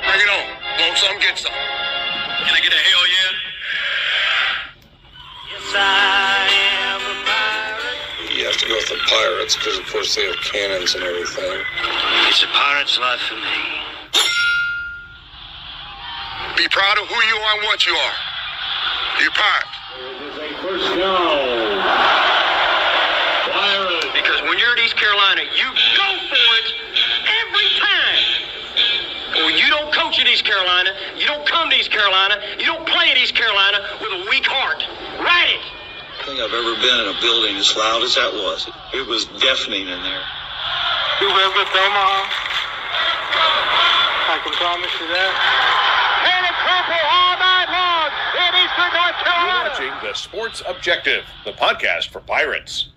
Bring it on. Want some, get some. Can I get a hell yeah? Yes, I am a pirate. You have to go with the Pirates because, of course, they have cannons and everything. It's a pirate's life for me. Be proud of who you are and what you are. You're pirate. It is a first down. Pirates. Because when you're at East Carolina, you go for it every time. When you don't coach at East Carolina, you don't come to East Carolina, you don't play at East Carolina with a weak heart. Write it. I think I've ever been in a building as loud as that was. It was deafening in there. You live with Omaha? I can promise you that. And it's purple all night long in Eastern North Carolina. You're watching The Sports Objective, the podcast for Pirates.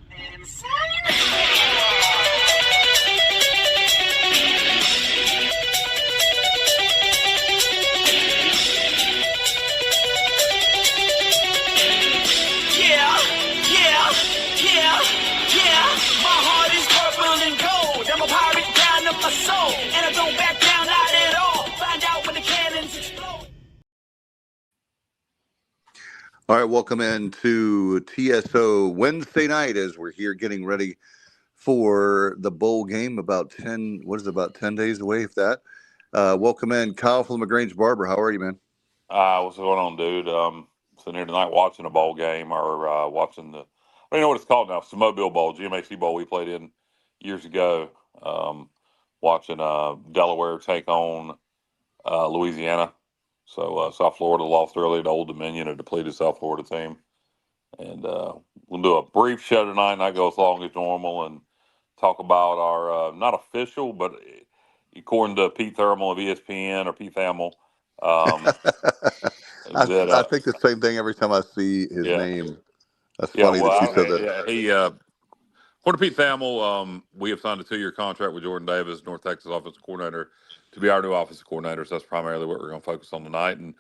My heart is purple and gold. I'm a pirate down to my soul. And I don't back down, not at all. Find out when the cannons explode. All right, welcome into TSO Wednesday Night as we're here getting ready for the bowl game. About 10 days away, if that. Welcome in, Kyle from LaGrange Barber. How are you, man? What's going on, dude? Sitting here tonight watching a bowl game or watching the, I don't know what it's called now. It's the Mobile Bowl, GMAC Bowl we played in years ago. Watching Delaware take on Louisiana. So South Florida lost early to Old Dominion, a depleted South Florida team. And we'll do a brief show tonight, not go as long as normal, and talk about our, not official, but according to Pete Thermal of ESPN, or Pete Thamel. I think the same thing every time I see his name. That's funny that you said that. According to Pete Thamel, we have signed a 2-year contract with Jordan Davis, North Texas offensive coordinator, to be our new offensive coordinator. So that's primarily what we're going to focus on tonight. And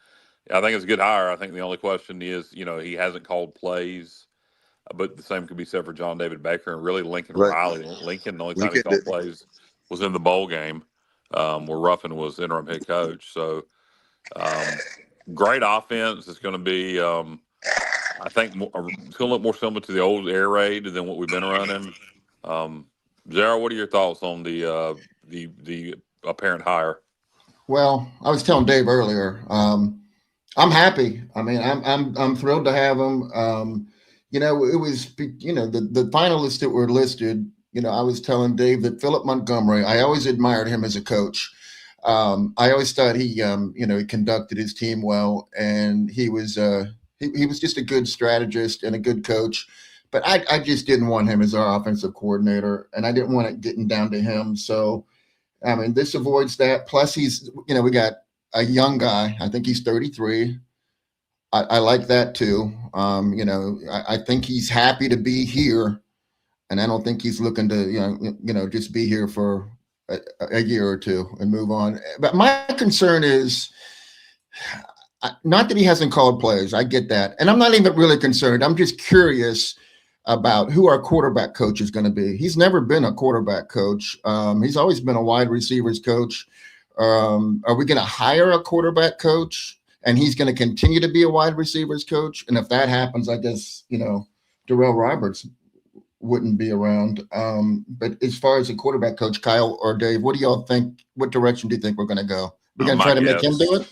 I think it's a good hire. I think the only question is, he hasn't called plays, but the same could be said for John David Baker and really Lincoln Riley. Lincoln, the only time he called plays was in the bowl game, where Ruffin was interim head coach. So great offense. It's going to be, I think, it's going to look more similar to the old air raid than what we've been running. Gerald, what are your thoughts on the apparent hire? Well, I was telling Dave earlier, I'm happy. I mean, I'm thrilled to have him. It was, the finalists that were listed, I was telling Dave that Philip Montgomery, I always admired him as a coach. I always thought he conducted his team well, and he was just a good strategist and a good coach. But I just didn't want him as our offensive coordinator, and I didn't want it getting down to him. So, I mean, this avoids that. Plus, he's, we got a young guy. I think he's 33. I like that too. I think he's happy to be here, and I don't think he's looking to, just be here for a year or two and move on. But my concern is not that he hasn't called plays. I get that. And I'm not even really concerned. I'm just curious about who our quarterback coach is going to be. He's never been a quarterback coach. He's always been a wide receivers coach. Are we going to hire a quarterback coach and he's going to continue to be a wide receivers coach? And if that happens, I guess, Darrell Roberts wouldn't be around. But as far as a quarterback coach, Kyle or Dave, what do y'all think? What direction do you think we're going to go? We're going to try to make him do it?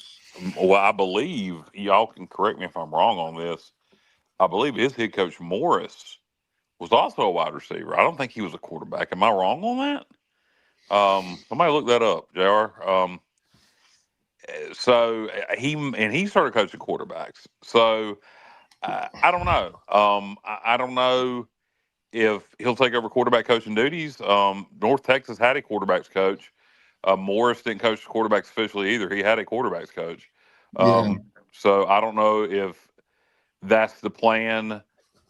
Well, I believe, y'all can correct me if I'm wrong on this, I believe his head coach Morris was also a wide receiver. I don't think he was a quarterback. Am I wrong on that? Somebody look that up, JR. So he started coaching quarterbacks. So I don't know. I don't know if he'll take over quarterback coaching duties. North Texas had a quarterbacks coach. Morris didn't coach the quarterbacks officially either. He had a quarterbacks coach. So I don't know if that's the plan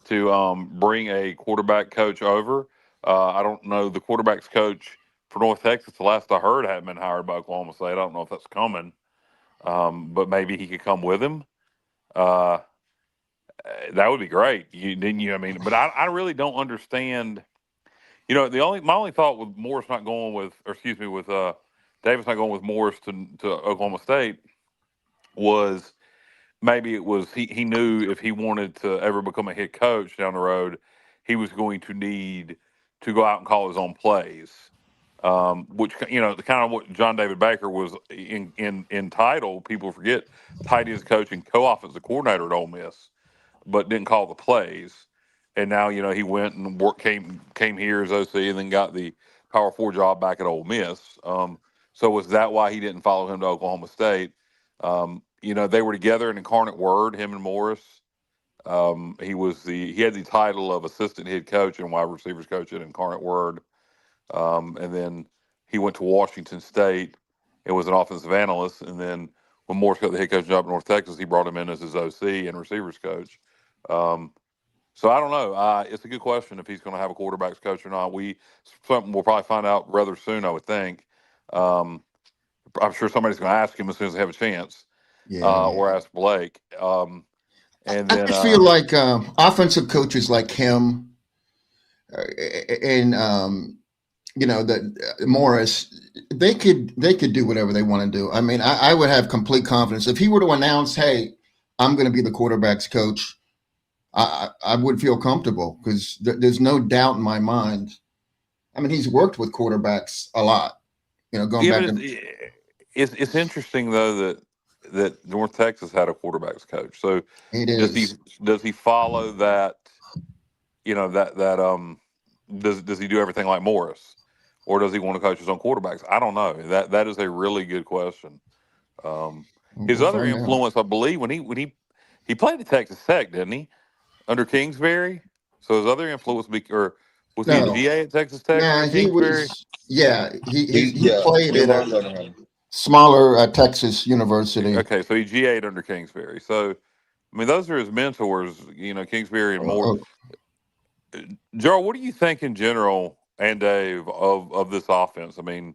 to bring a quarterback coach over. I don't know. The quarterbacks coach for North Texas, the last I heard, hadn't been hired by Oklahoma State. I don't know if that's coming, but maybe he could come with him. That would be great. But I really don't understand. My only thought with Morris not going with Davis not going with Morris to Oklahoma State was maybe it was he knew if he wanted to ever become a head coach down the road, he was going to need to go out and call his own plays. Which the kind of what John David Baker was in title. People forget tight ends coach and co-offensive coordinator at Ole Miss, but didn't call the plays. And now he went and came here as OC and then got the Power 4 job back at Ole Miss. So was that why he didn't follow him to Oklahoma State? They were together in Incarnate Word, him and Morris. He had the title of assistant head coach and wide receivers coach at Incarnate Word. And then he went to Washington State and was an offensive analyst. And then when Morris got the head coach job at North Texas, he brought him in as his OC and receivers coach. So I don't know. It's a good question if he's going to have a quarterbacks coach or not. Something we'll probably find out rather soon, I would think. I'm sure somebody's going to ask him as soon as they have a chance, or ask I just feel like offensive coaches like him and that Morris, they could do whatever they want to do. I mean, I would have complete confidence if he were to announce, "Hey, I'm going to be the quarterbacks coach." I would feel comfortable because there's no doubt in my mind. I mean, he's worked with quarterbacks a lot. Going back to it's interesting though that North Texas had a quarterbacks coach. So does he follow that? Does he do everything like Morris, or does he want to coach his own quarterbacks? I don't know. That is a really good question. His other influence, I believe, when he played at Texas Tech, didn't he? Under Kingsbury. So his other influence was he a GA at Texas Tech? Nah, he was. Yeah, he played he at learned under him. Smaller Texas University. Okay, so he GA'd under Kingsbury. So, I mean, those are his mentors, Kingsbury and Moore. Joe, what do you think in general, and Dave, of this offense? I mean,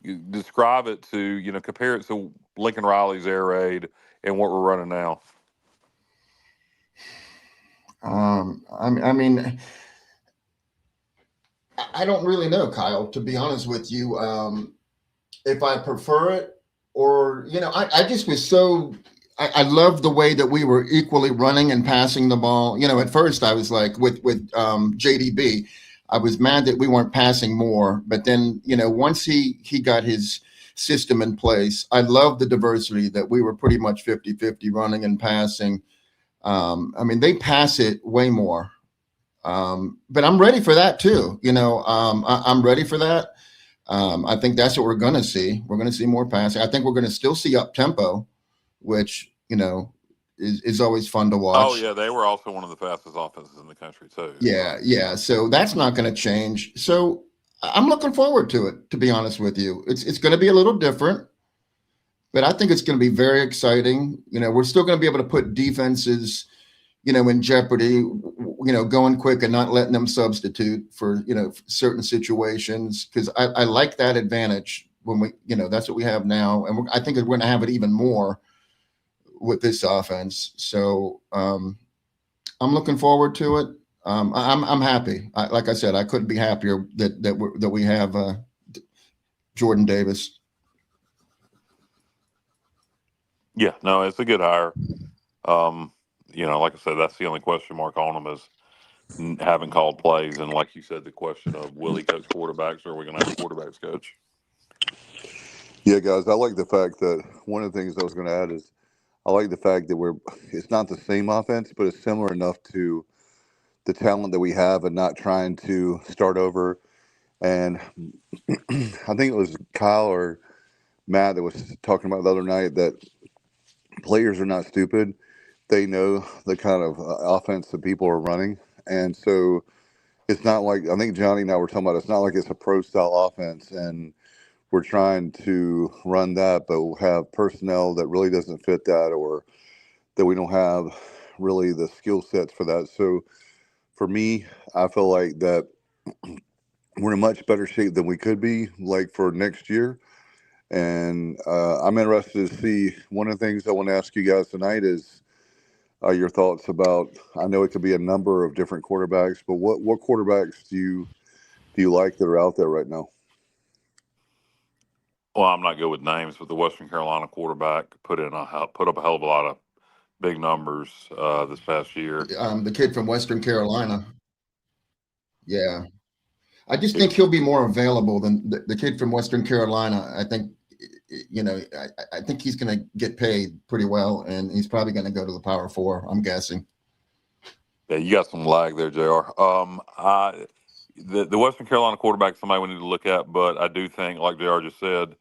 you describe it to, compare it to Lincoln Riley's air raid and what we're running now. I mean, I don't really know, Kyle, to be honest with you. If I prefer it or, I just was I loved the way that we were equally running and passing the ball. At first I was like with JDB, I was mad that we weren't passing more. But then, once he got his system in place, I loved the diversity that we were pretty much 50-50 running and passing. I mean, they pass it way more. But I'm ready for that too. I'm ready for that. I think that's what we're going to see. We're going to see more passing. I think we're going to still see up tempo, which, is always fun to watch. Oh yeah. They were also one of the fastest offenses in the country too. Yeah. So that's not going to change. So I'm looking forward to it, to be honest with you. It's going to be a little different, but I think it's going to be very exciting. We're still going to be able to put defenses, in jeopardy, going quick and not letting them substitute for, certain situations. Because I like that advantage when we, that's what we have now. And I think we're going to have it even more with this offense. So I'm looking forward to it. I'm happy. Like I said, I couldn't be happier that we have Jordan Davis. Yeah, no, it's a good hire. Like I said, that's the only question mark on him is having called plays. And like you said, the question of will he coach quarterbacks or are we going to have a quarterbacks coach? Yeah, guys, I like the fact that one of the things I was going to add is I like the fact that it's not the same offense, but it's similar enough to the talent that we have and not trying to start over. And I think it was Kyle or Matt that was talking about the other night that players are not stupid. They know the kind of offense that people are running. And so it's not like, I think Johnny and I were talking about, it's not like it's a pro style offense and we're trying to run that, but we'll have personnel that really doesn't fit that, or that we don't have really the skill sets for that. So for me, I feel like that we're in much better shape than we could be like for next year. And I'm interested to see, one of the things I want to ask you guys tonight is your thoughts about, I know it could be a number of different quarterbacks, but what quarterbacks do you like that are out there right now? Well, I'm not good with names, but the Western Carolina quarterback put up a hell of a lot of big numbers this past year. The kid from Western Carolina. Yeah. I just think he'll be more available than the kid from Western Carolina. I think, I think he's going to get paid pretty well, and he's probably going to go to the Power Four, I'm guessing. Yeah, you got some lag there, JR. The Western Carolina quarterback is somebody we need to look at, but I do think, like JR just said,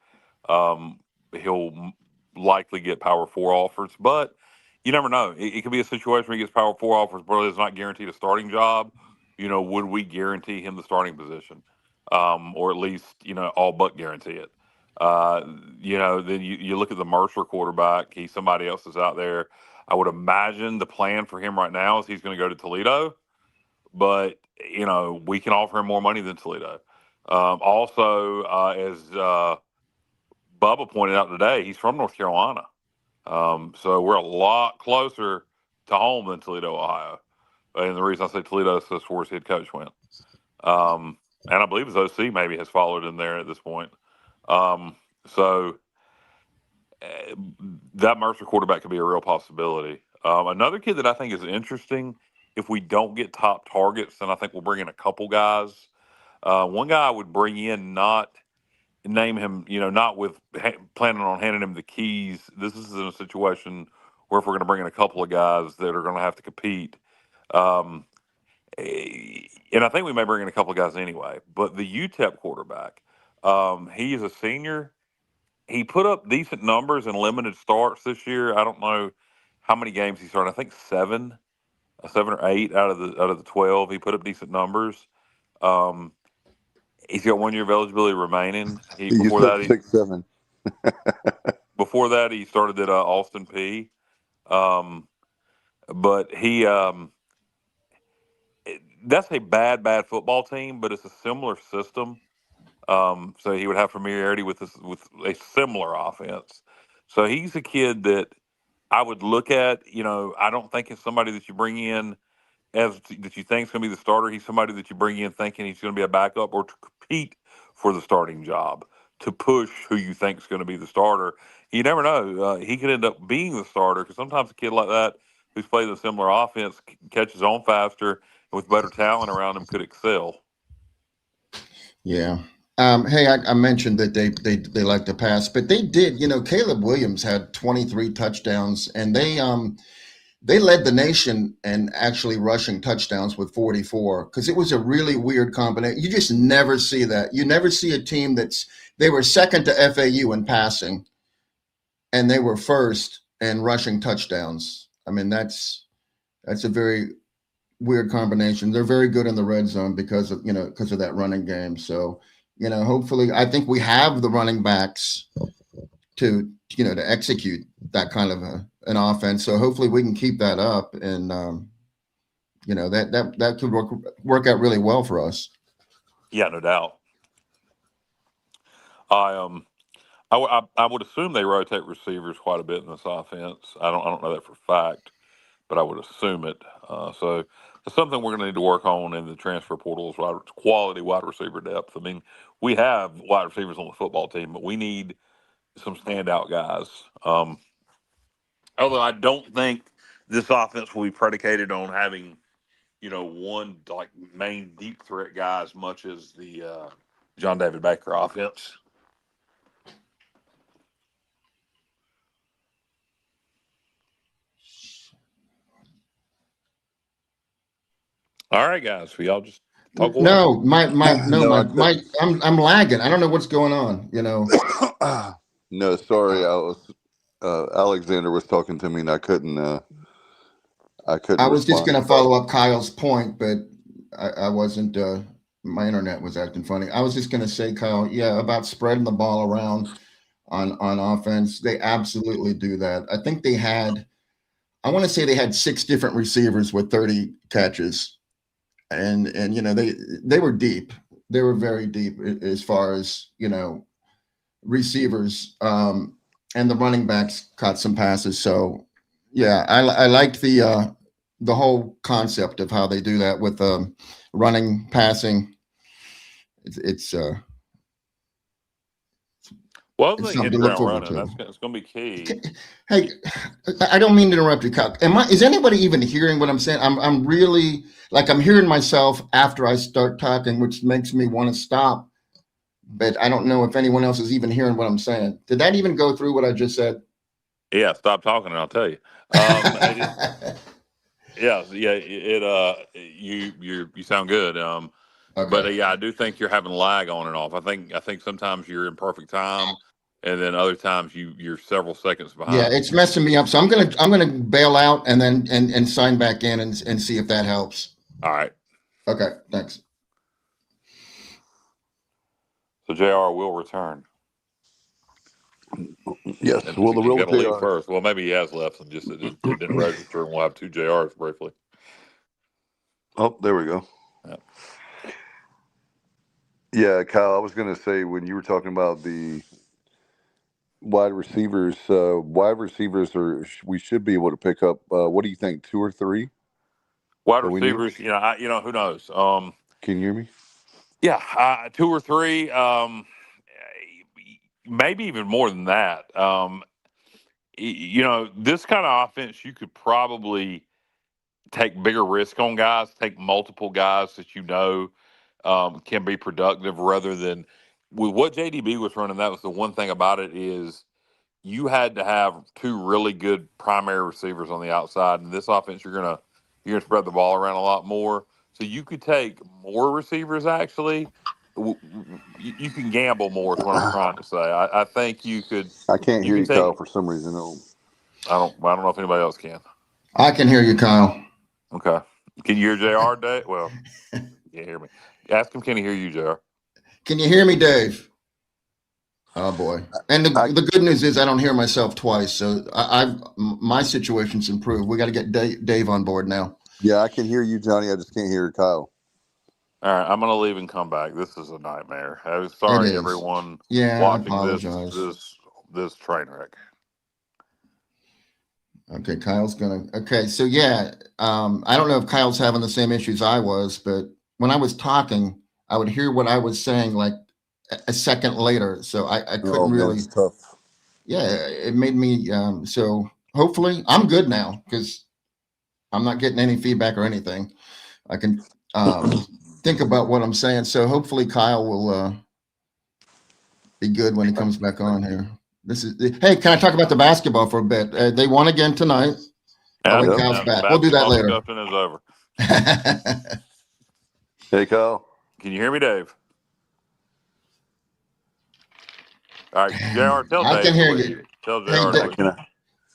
he'll likely get Power Four offers. But you never know. It could be a situation where he gets Power Four offers, but it's not guaranteed a starting job. Would we guarantee him the starting position, or at least all but guarantee it? Then you look at the Mercer quarterback. He's somebody else that's out there. I would imagine the plan for him right now is he's going to go to Toledo, but we can offer him more money than Toledo. Also, as Bubba pointed out today, he's from North Carolina, so we're a lot closer to home than Toledo, Ohio. And the reason I say Toledo is that's where his head coach went, and I believe his OC maybe has followed in there at this point. So that Mercer quarterback could be a real possibility. Another kid that I think is interesting, if we don't get top targets, then I think we'll bring in a couple guys. One guy I would bring in, not name him, not with planning on handing him the keys. This is in a situation where if we're going to bring in a couple of guys that are going to have to compete. And I think we may bring in a couple of guys anyway. But the UTEP quarterback, he is a senior. He put up decent numbers in limited starts this year. I don't know how many games he started. I think 7 or 8 out of the 12. He put up decent numbers. He's got 1 year of eligibility remaining. Before that, 6-7. Before that, he started at Austin P. But he that's a bad football team, but it's a similar system. So he would have familiarity with a similar offense. So he's a kid that I would look at. I don't think it's somebody that you bring in that you think is going to be the starter. He's somebody that you bring in thinking he's going to be a backup or to compete for the starting job, to push who you think is going to be the starter. You never know. He could end up being the starter because sometimes a kid like that who's played a similar offense catches on faster and with better talent around him could excel. Yeah. Hey, I mentioned that they like to pass, but they did. Caleb Williams had 23 touchdowns, and they led the nation in actually rushing touchdowns with 44 because it was a really weird combination. You just never see that. You never see a team they were second to FAU in passing, and they were first in rushing touchdowns. I mean, that's a very weird combination. They're very good in the red zone because of that running game. So. Hopefully, I think we have the running backs to execute that kind of an offense. So hopefully we can keep that up, and that could work out really well for us. Yeah, no doubt. I would assume they rotate receivers quite a bit in this offense. I don't know that for a fact, but I would assume it. So it's something we're going to need to work on in the transfer portal is quality wide receiver depth. I mean, we have wide receivers on the football team, but we need some standout guys. Although I don't think this offense will be predicated on having, one like main deep threat guy as much as the John David Baker offense. All right, guys. We all just talk away. No, I'm lagging. I don't know what's going on. No, sorry. I was Alexander was talking to me, and I couldn't. I was just going to follow up Kyle's point, but I wasn't. My internet was acting funny. I was just going to say, Kyle, about spreading the ball around on offense. They absolutely do that. I think they had 6 different receivers with 30 catches. And they were deep. They were very deep as far as receivers, and the running backs caught some passes. So I liked the whole concept of how they do that with running, passing. It's Well, I It's think something hit to look ground forward running. to. That's going to be key. Hey, I don't mean to interrupt you, Kyle. Is anybody even hearing what I'm saying? I'm really like I'm hearing myself after I start talking, which makes me want to stop. But I don't know if anyone else is even hearing what I'm saying. Did that even go through what I just said? Yeah, stop talking and I'll tell you. Yeah, you sound good. But Okay. yeah, I do think you're having lag on and off. I think sometimes you're in perfect time, and then other times you're several seconds Yeah, behind. it's messing me up. So I'm gonna bail out and then and sign back in and see if that helps. All right. Okay, thanks. So JR will return, Yes. and Well, the he's real going to leave JR. first. Well, maybe he has left and just it didn't register, and we'll have two JRs briefly. Oh, there we go. Yeah. Yeah, Kyle, I was going to say when you were talking about the wide receivers are we should be able to pick up. What do you think, 2 or 3 Wide that we need? receivers, who knows? Can you hear me? Yeah, 2 or 3. Maybe even more than that. This kind of offense, you could probably take bigger risk on guys, take multiple guys that can be productive rather than with what JDB was running. That was the one thing about it is you had to have 2 really good primary receivers on the outside. In this offense, you're gonna spread the ball around a lot more. So you could take more receivers. Actually, you can gamble more. Is what I'm trying to say. I think you could. I can't You hear can you, Kyle, take. for some reason. Oh, I don't know if anybody else can. I can hear you, Kyle. Okay. Can you hear JR, Dave? Well, you can't hear me. Ask him, can he hear you, JR? Can you hear me, Dave? Oh boy! And I, the good news is I don't hear myself twice, so my situation's improved. We got to get Dave on board now. yeah, I can hear you, Johnny. I just can't hear Kyle. All right, I'm gonna leave and come back. This is a nightmare. I'm It sorry, is. everyone Yeah, I watching apologize. this train wreck. Okay, Kyle's gonna. Okay, so yeah, I don't know if Kyle's having the same issues I was, but when I was talking, I would hear what I was saying like a second later, so I Oh couldn't man, really. it's tough. Yeah, it made me. So hopefully, I'm good now because I'm not getting any feedback or anything. I can think about what I'm saying. So hopefully, Kyle will be good when he comes back on here. Hey, can I talk about the basketball for a bit? They won again tonight. Oh, wait, Yeah, Kyle's the back. We'll do that basketball later. discussion is over. Hey, Kyle. Can you hear me, Dave? All right, JR, tell I Dave can to hear leave. you. Tell JR Hey, to leave.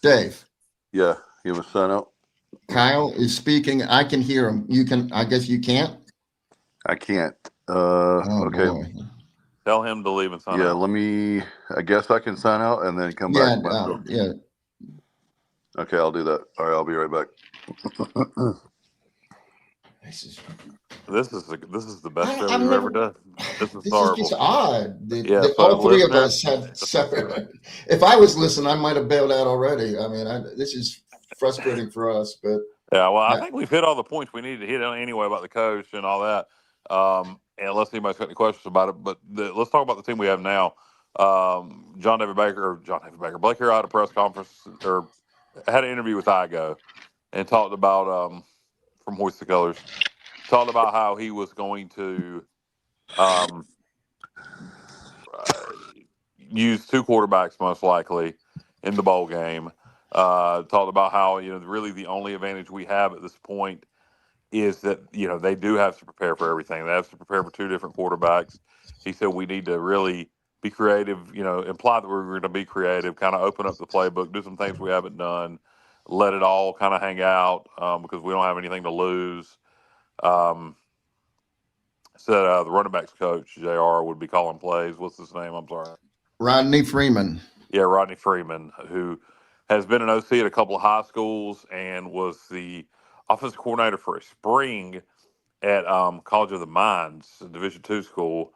Dave. Yeah, you have a sign out. Kyle is speaking. I can hear him. You can. I guess you can't. I can't. Oh Okay. boy. Tell him to leave and sign Yeah, out. I guess I can sign out and then come Yeah. back myself. Yeah. Okay, I'll do that. All right, I'll be right back. This is the best show I've we've ever never. done. This is This is horrible. just odd. Yeah, so All 3 of listeners, us had separate. If I was listening, I might have bailed out already. I mean, this is frustrating for us, but yeah, well, I yeah. think we've hit all the points we needed to hit anyway about the coach and all that. And unless anybody's got any questions about it, but let's talk about the team we have now. John David Baker, Blake Harrell had a press conference or had an interview with Igo and talked about from Hoist the Colors, talked about how he was going to use 2 quarterbacks most likely in the bowl game. Talked about how really the only advantage we have at this point is that they do have to prepare for everything. They have to prepare for 2 different quarterbacks. He said we need to really be creative. Imply that we're going to be creative, kind of open up the playbook, do some things we haven't done, let it all kind of hang out because we don't have anything to lose. Said the running backs coach JR would be calling plays. What's his name? I'm sorry. Rodney Freeman. Yeah, Rodney Freeman, who has been an OC at a couple of high schools and was the offensive coordinator for a spring at College of the Mines, a Division II school.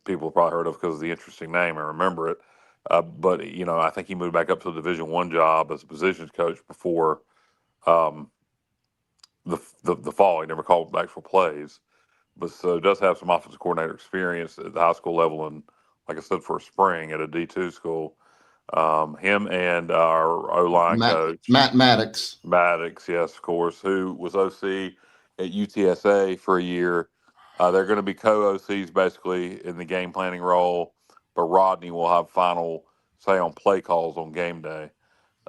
People have probably heard of because of the interesting name and remember it. But I think he moved back up to a Division I job as a positions coach before the fall. He never called back for plays, but so does have some offensive coordinator experience at the high school level and like I said, for spring at a D2 school. Him and our O-line coach, Matt Maddox. Maddox, yes, of course, who was OC at UTSA for a year. They're going to be co-OCs basically in the game planning role, but Rodney will have final say on play calls on game day.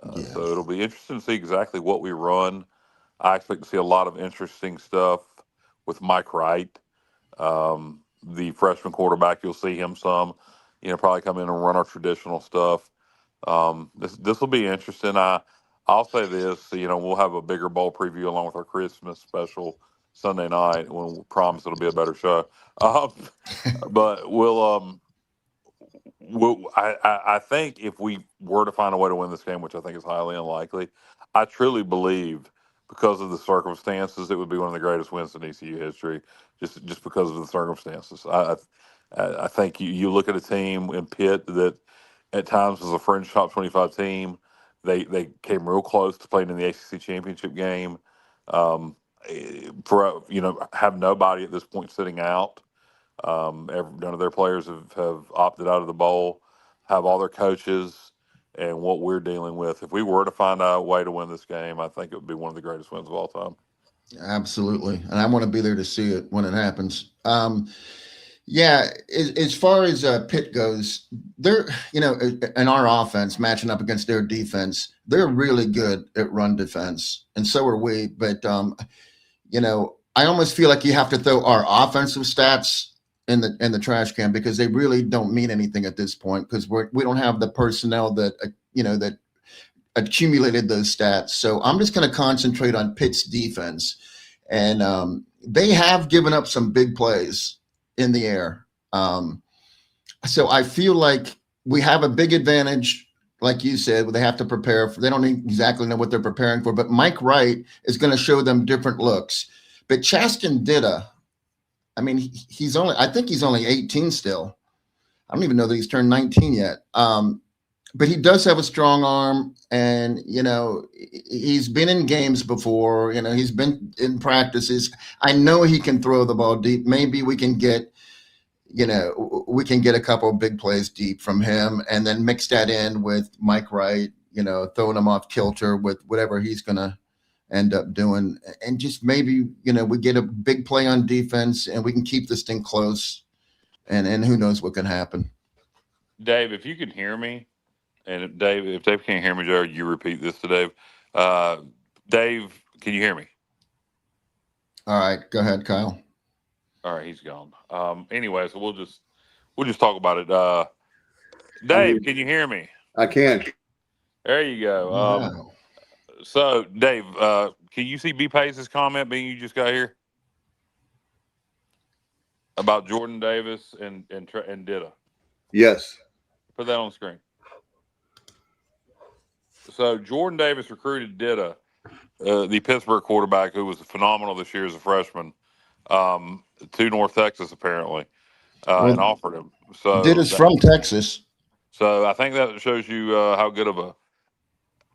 So it'll be interesting to see exactly what we run. I expect to see a lot of interesting stuff with Mike Wright, the freshman quarterback. You'll see him some, probably come in and run our traditional stuff. This will be interesting. I'll say this, we'll have a bigger bowl preview along with our Christmas special Sunday night when we promise it'll be a better show. But I think if we were to find a way to win this game, which I think is highly unlikely, I truly believe because of the circumstances, it would be one of the greatest wins in ECU history, just because of the circumstances. I think you look at a team in Pitt that at times was a fringe top 25 team. They came real close to playing in the ACC championship game. Have nobody at this point sitting out. None of their players have opted out of the bowl, have all their coaches, and what we're dealing with. If we were to find a way to win this game, I think it would be one of the greatest wins of all time. Absolutely. And I want to be there to see it when it happens. As far as Pitt goes, they're, in our offense matching up against their defense, they're really good at run defense. And so are we. But, I almost feel like you have to throw our offensive stats in the trash can because they really don't mean anything at this point because we don't have the personnel that that accumulated those stats. So I'm just going to concentrate on Pitt's defense, and they have given up some big plays in the air. So I feel like we have a big advantage, like you said, where they have to prepare for. They don't exactly know what they're preparing for, but Mike Wright is going to show them different looks. But Chaston Ditta, I mean, I think he's only 18 still. I don't even know that he's turned 19 yet. But he does have a strong arm, and, he's been in games before, he's been in practices. I know he can throw the ball deep. Maybe we can get, a couple of big plays deep from him and then mix that in with Mike Wright, throwing him off kilter with whatever he's going to end up doing. And just maybe, we get a big play on defense and we can keep this thing close, and who knows what can happen. Dave, if you can hear me, and if Dave can't hear me, Joe, you repeat this to Dave. Dave, can you hear me? All right, go ahead, Kyle. All right, he's gone. Anyway, so we'll just talk about it. Dave, can you hear me? I can. There you go. Wow. So, Dave, can you see B. Pace's comment being you just got here about Jordan Davis and Ditta? Yes. Put that on the screen. So Jordan Davis recruited Ditta, the Pittsburgh quarterback who was phenomenal this year as a freshman, to North Texas apparently, and offered him. So Ditta's from Texas. So I think that shows you how good of a,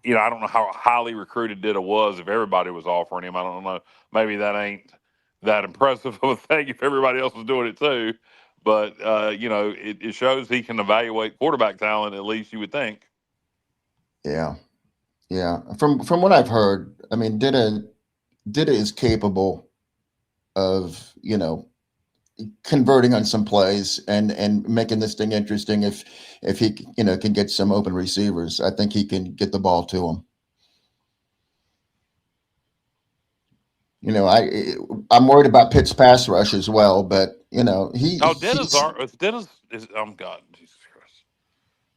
I don't know how highly recruited Ditta was if everybody was offering him. I don't know. Maybe that ain't that impressive of a thing if everybody else was doing it too. But, it shows he can evaluate quarterback talent, at least you would think. Yeah. Yeah. From what I've heard, I mean, Ditta is capable of, converting on some plays and making this thing interesting. If he, can get some open receivers, I think he can get the ball to him. I'm worried about Pitt's pass rush as well, but Ditta's God, Jesus Christ.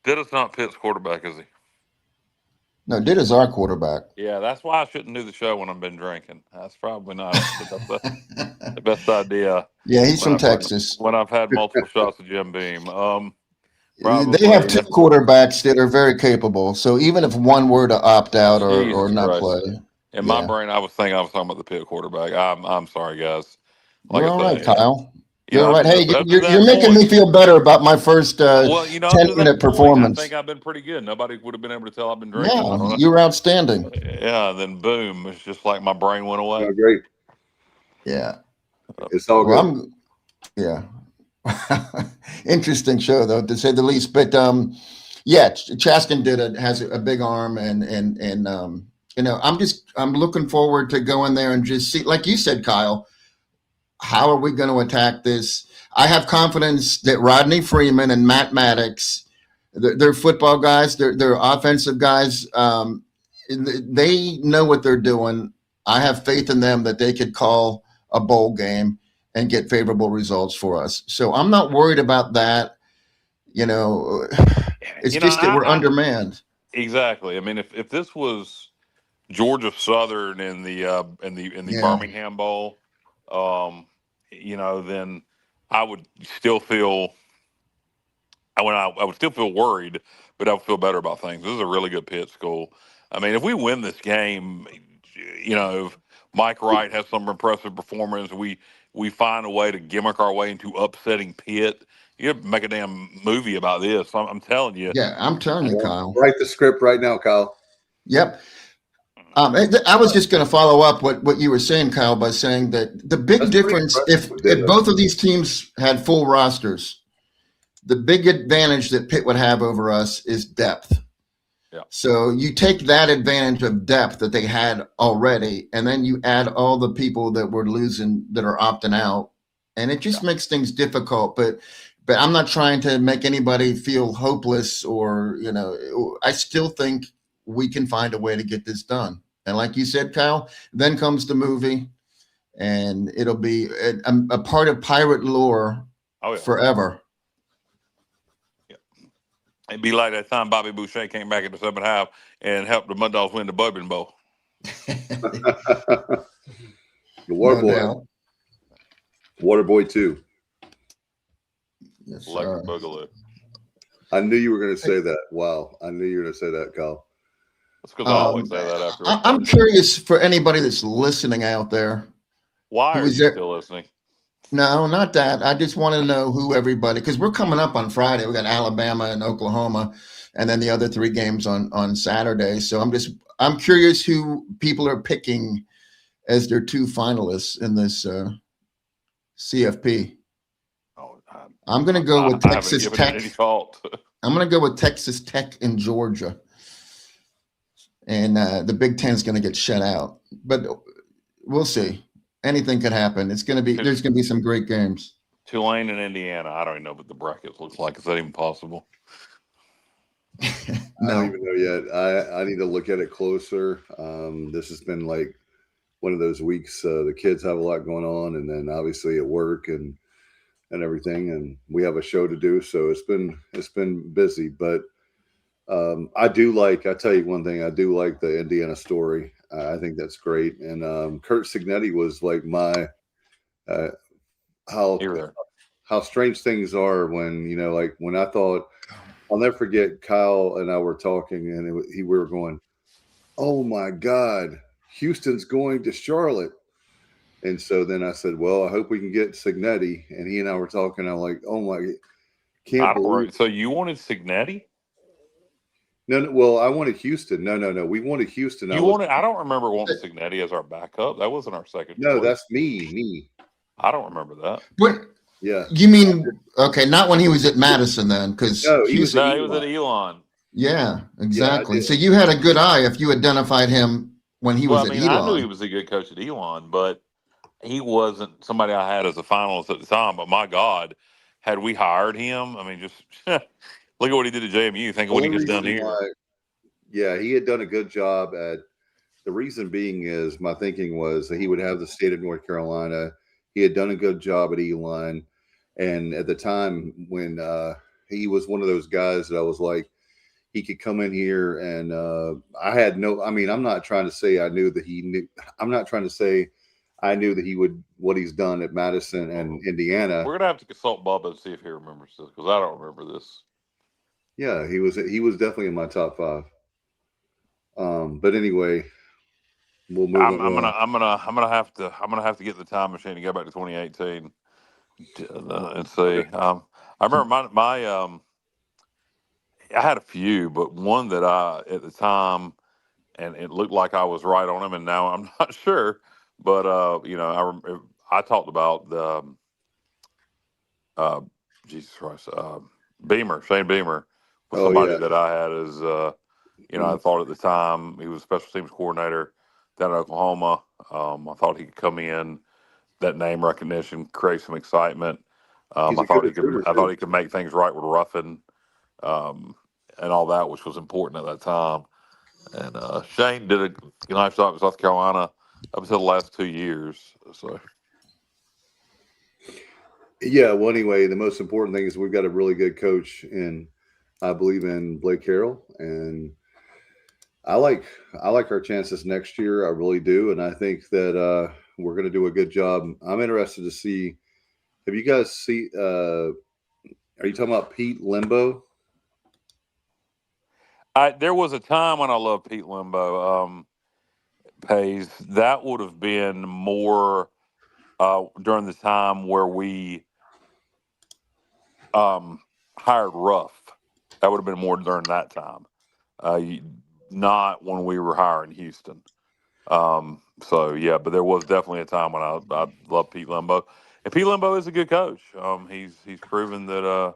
Ditta's not Pitt's quarterback, is he? No, Ditta's our quarterback. Yeah, that's why I shouldn't do the show when I've been drinking. That's probably not the best idea. Yeah, he's from Texas. When I've had multiple shots of Jim Beam. They have two quarterbacks that are very capable. So even if one were to opt out or not play. In my brain, I was talking about the Pitt quarterback. I'm sorry, guys. You're all right, Kyle. You're all right. Hey, you're making me feel better about my first 10-minute performance. I think I've been pretty good. Nobody would have been able to tell I've been drinking. Yeah, you were outstanding. Yeah, then boom, it's just like my brain went away. Oh, great. Yeah. It's all good. Yeah. Interesting show, though, to say the least. But yeah, Chaskin has a big arm, and I'm looking forward to going there and just see, like you said, Kyle, how are we going to attack this? I have confidence that Rodney Freeman and Matt Maddox, they're football guys, they're offensive guys. They know what they're doing. I have faith in them that they could call a bowl game and get favorable results for us. So I'm not worried about that. It's just that we're undermanned. Exactly. I mean, if this was Georgia Southern in the Birmingham Bowl, then I would still feel I would still feel worried, but I would feel better about things. This is a really good Pitt school. I mean, if we win this game, if Mike Wright has some impressive performance, we find a way to gimmick our way into upsetting Pitt. You make a damn movie about this. I'm telling you. Yeah, I'm telling you, Kyle. Write the script right now, Kyle. Yep. I was just going to follow up what you were saying, Kyle, by saying that the big difference, if both of these teams had full rosters, the big advantage that Pitt would have over us is depth. Yeah. So you take that advantage of depth that they had already, and then you add all the people that we're losing that are opting out, and it just makes things difficult. But I'm not trying to make anybody feel hopeless or, I still think we can find a way to get this done. And like you said, Kyle, then comes the movie, and it'll be a part of Pirate lore forever. Yeah. It'd be like that time Bobby Boucher came back in the second half and helped the Mud Dogs win the Bourbon Bowl. The Water Boy. Water Boy 2. Yes, Electric Boogaloo. I knew you were going to say that. Wow. I knew you were going to say that, Kyle. That's because I always say that after. I'm curious for anybody that's listening out there. Why are you still listening? No, not that. I just want to know who everybody, because we're coming up on Friday. We got Alabama and Oklahoma, and then the other 3 games on Saturday. So I'm curious who people are picking as their 2 finalists in this CFP. I'm going to go with Texas Tech. I'm going to go with Texas Tech and Georgia. And the Big Ten is going to get shut out. But we'll see. Anything could happen. There's going to be some great games. Tulane and Indiana. I don't even know what the brackets looks like. Is that even possible? No. I don't even know yet. I need to look at it closer. This has been like one of those weeks. The kids have a lot going on, and then obviously at work and everything, and we have a show to do. So it's been busy, but I tell you one thing, I do like the Indiana story. I think that's great. And Kurt Signetti was like how strange things are when, like when I thought, I'll never forget Kyle and I were talking and we were going, oh my God, Houston's going to Charlotte. And so then I said, well, I hope we can get Signetti. And he and I were talking. I'm like, oh my, can't believe. So you wanted Signetti? No. Well, I wanted Houston. No. We wanted Houston. I don't remember wanting Signetti as our backup. That wasn't our second choice. No, that's me. I don't remember that. What? Yeah. You mean, okay, not when he was at Madison then, because he was at Elon. Yeah, exactly. Yeah, so you had a good eye if you identified him when he was at Elon. I knew he was a good coach at Elon, but he wasn't somebody I had as a finalist at the time. But my God, had we hired him, I mean, just look at what he did at JMU. Think of what he has done here. Yeah, he had done a good job at. The reason being is my thinking was that he would have the state of North Carolina. He had done a good job at Elon, and at the time when he was one of those guys that I was like, he could come in here, and I had no. I mean, I'm not trying to say I knew that he knew. I'm not trying to say I knew that he would what he's done at Madison and Indiana. We're gonna have to consult Bubba and see if he remembers this because I don't remember this. Yeah, he was definitely in my top 5. But anyway, we'll move. I'm gonna have to get the time machine to go back to 2018 and see. I remember my I had a few, but one that I at the time, and it looked like I was right on him, and now I'm not sure. But I talked about the Jesus Christ, Shane Beamer was Oh, somebody yeah. that I had as, I thought at the time he was special teams coordinator down in Oklahoma. I thought he could come in, that name recognition, create some excitement. He's I a good thought he could. recruiter, I thought too. he could make things right with Ruffin, and all that, which was important at that time. And Shane did a nice job in South Carolina up until the last 2 years. So Yeah, well, anyway, the most important thing is we've got a really good coach, and I believe in Blake Harrell, and I like our chances next year. I really do, and I think that we're going to do a good job. I'm interested to see. Have you guys see? Are you talking about Pete Limbo? there was a time when I loved Pete Limbo. Pays that would have been more during the time where we hired Ruff. That would have been more during that time, not when we were hiring Houston. So yeah, but there was definitely a time when I loved Pete Limbo, and Pete Limbo is a good coach. He's proven that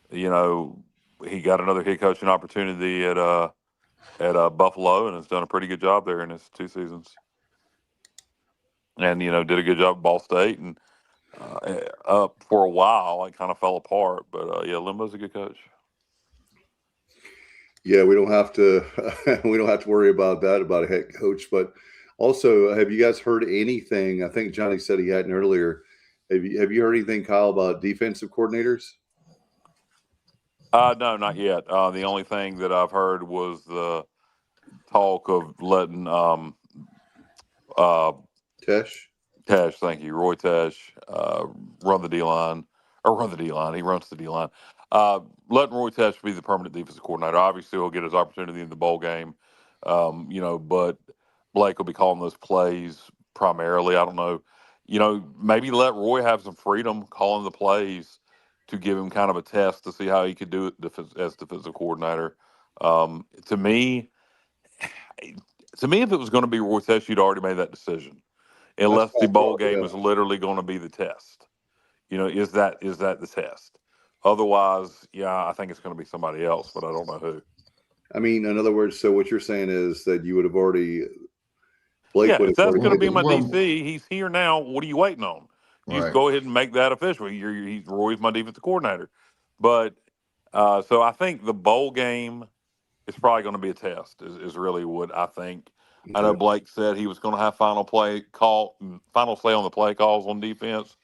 he got another head coaching opportunity at Buffalo and has done a pretty good job there in his 2 seasons, and did a good job at Ball State and up for a while. It kind of fell apart, but yeah, Limbo's a good coach. Yeah, we don't have to worry about that about a head coach. But also, have you guys heard anything? I think Johnny said he hadn't earlier. Have you heard anything, Kyle, about defensive coordinators? No, not yet. The only thing that I've heard was the talk of letting Tesh? Tesh, thank you, Roy Tesh, run the D line. He runs the D line. Letting Roy Tesh be the permanent defensive coordinator. Obviously, he'll get his opportunity in the bowl game. But Blake will be calling those plays primarily. I don't know. Maybe let Roy have some freedom calling the plays to give him kind of a test to see how he could do it as defensive coordinator. To me, if it was going to be Roy Tesh, you'd already made that decision. Unless the bowl game is literally going to be the test. Is that the test? Otherwise, yeah, I think it's going to be somebody else, but I don't know who. I mean, in other words, so what you're saying is that you would have already Blake would if have that's going to be my Well, DC, he's here now. What are you waiting on? You just Right. go ahead and make that official. Roy's my defensive coordinator. But so I think the bowl game is probably going to be a test. Is really what I think. Okay. I know Blake said he was going to have final say on the play calls on defense,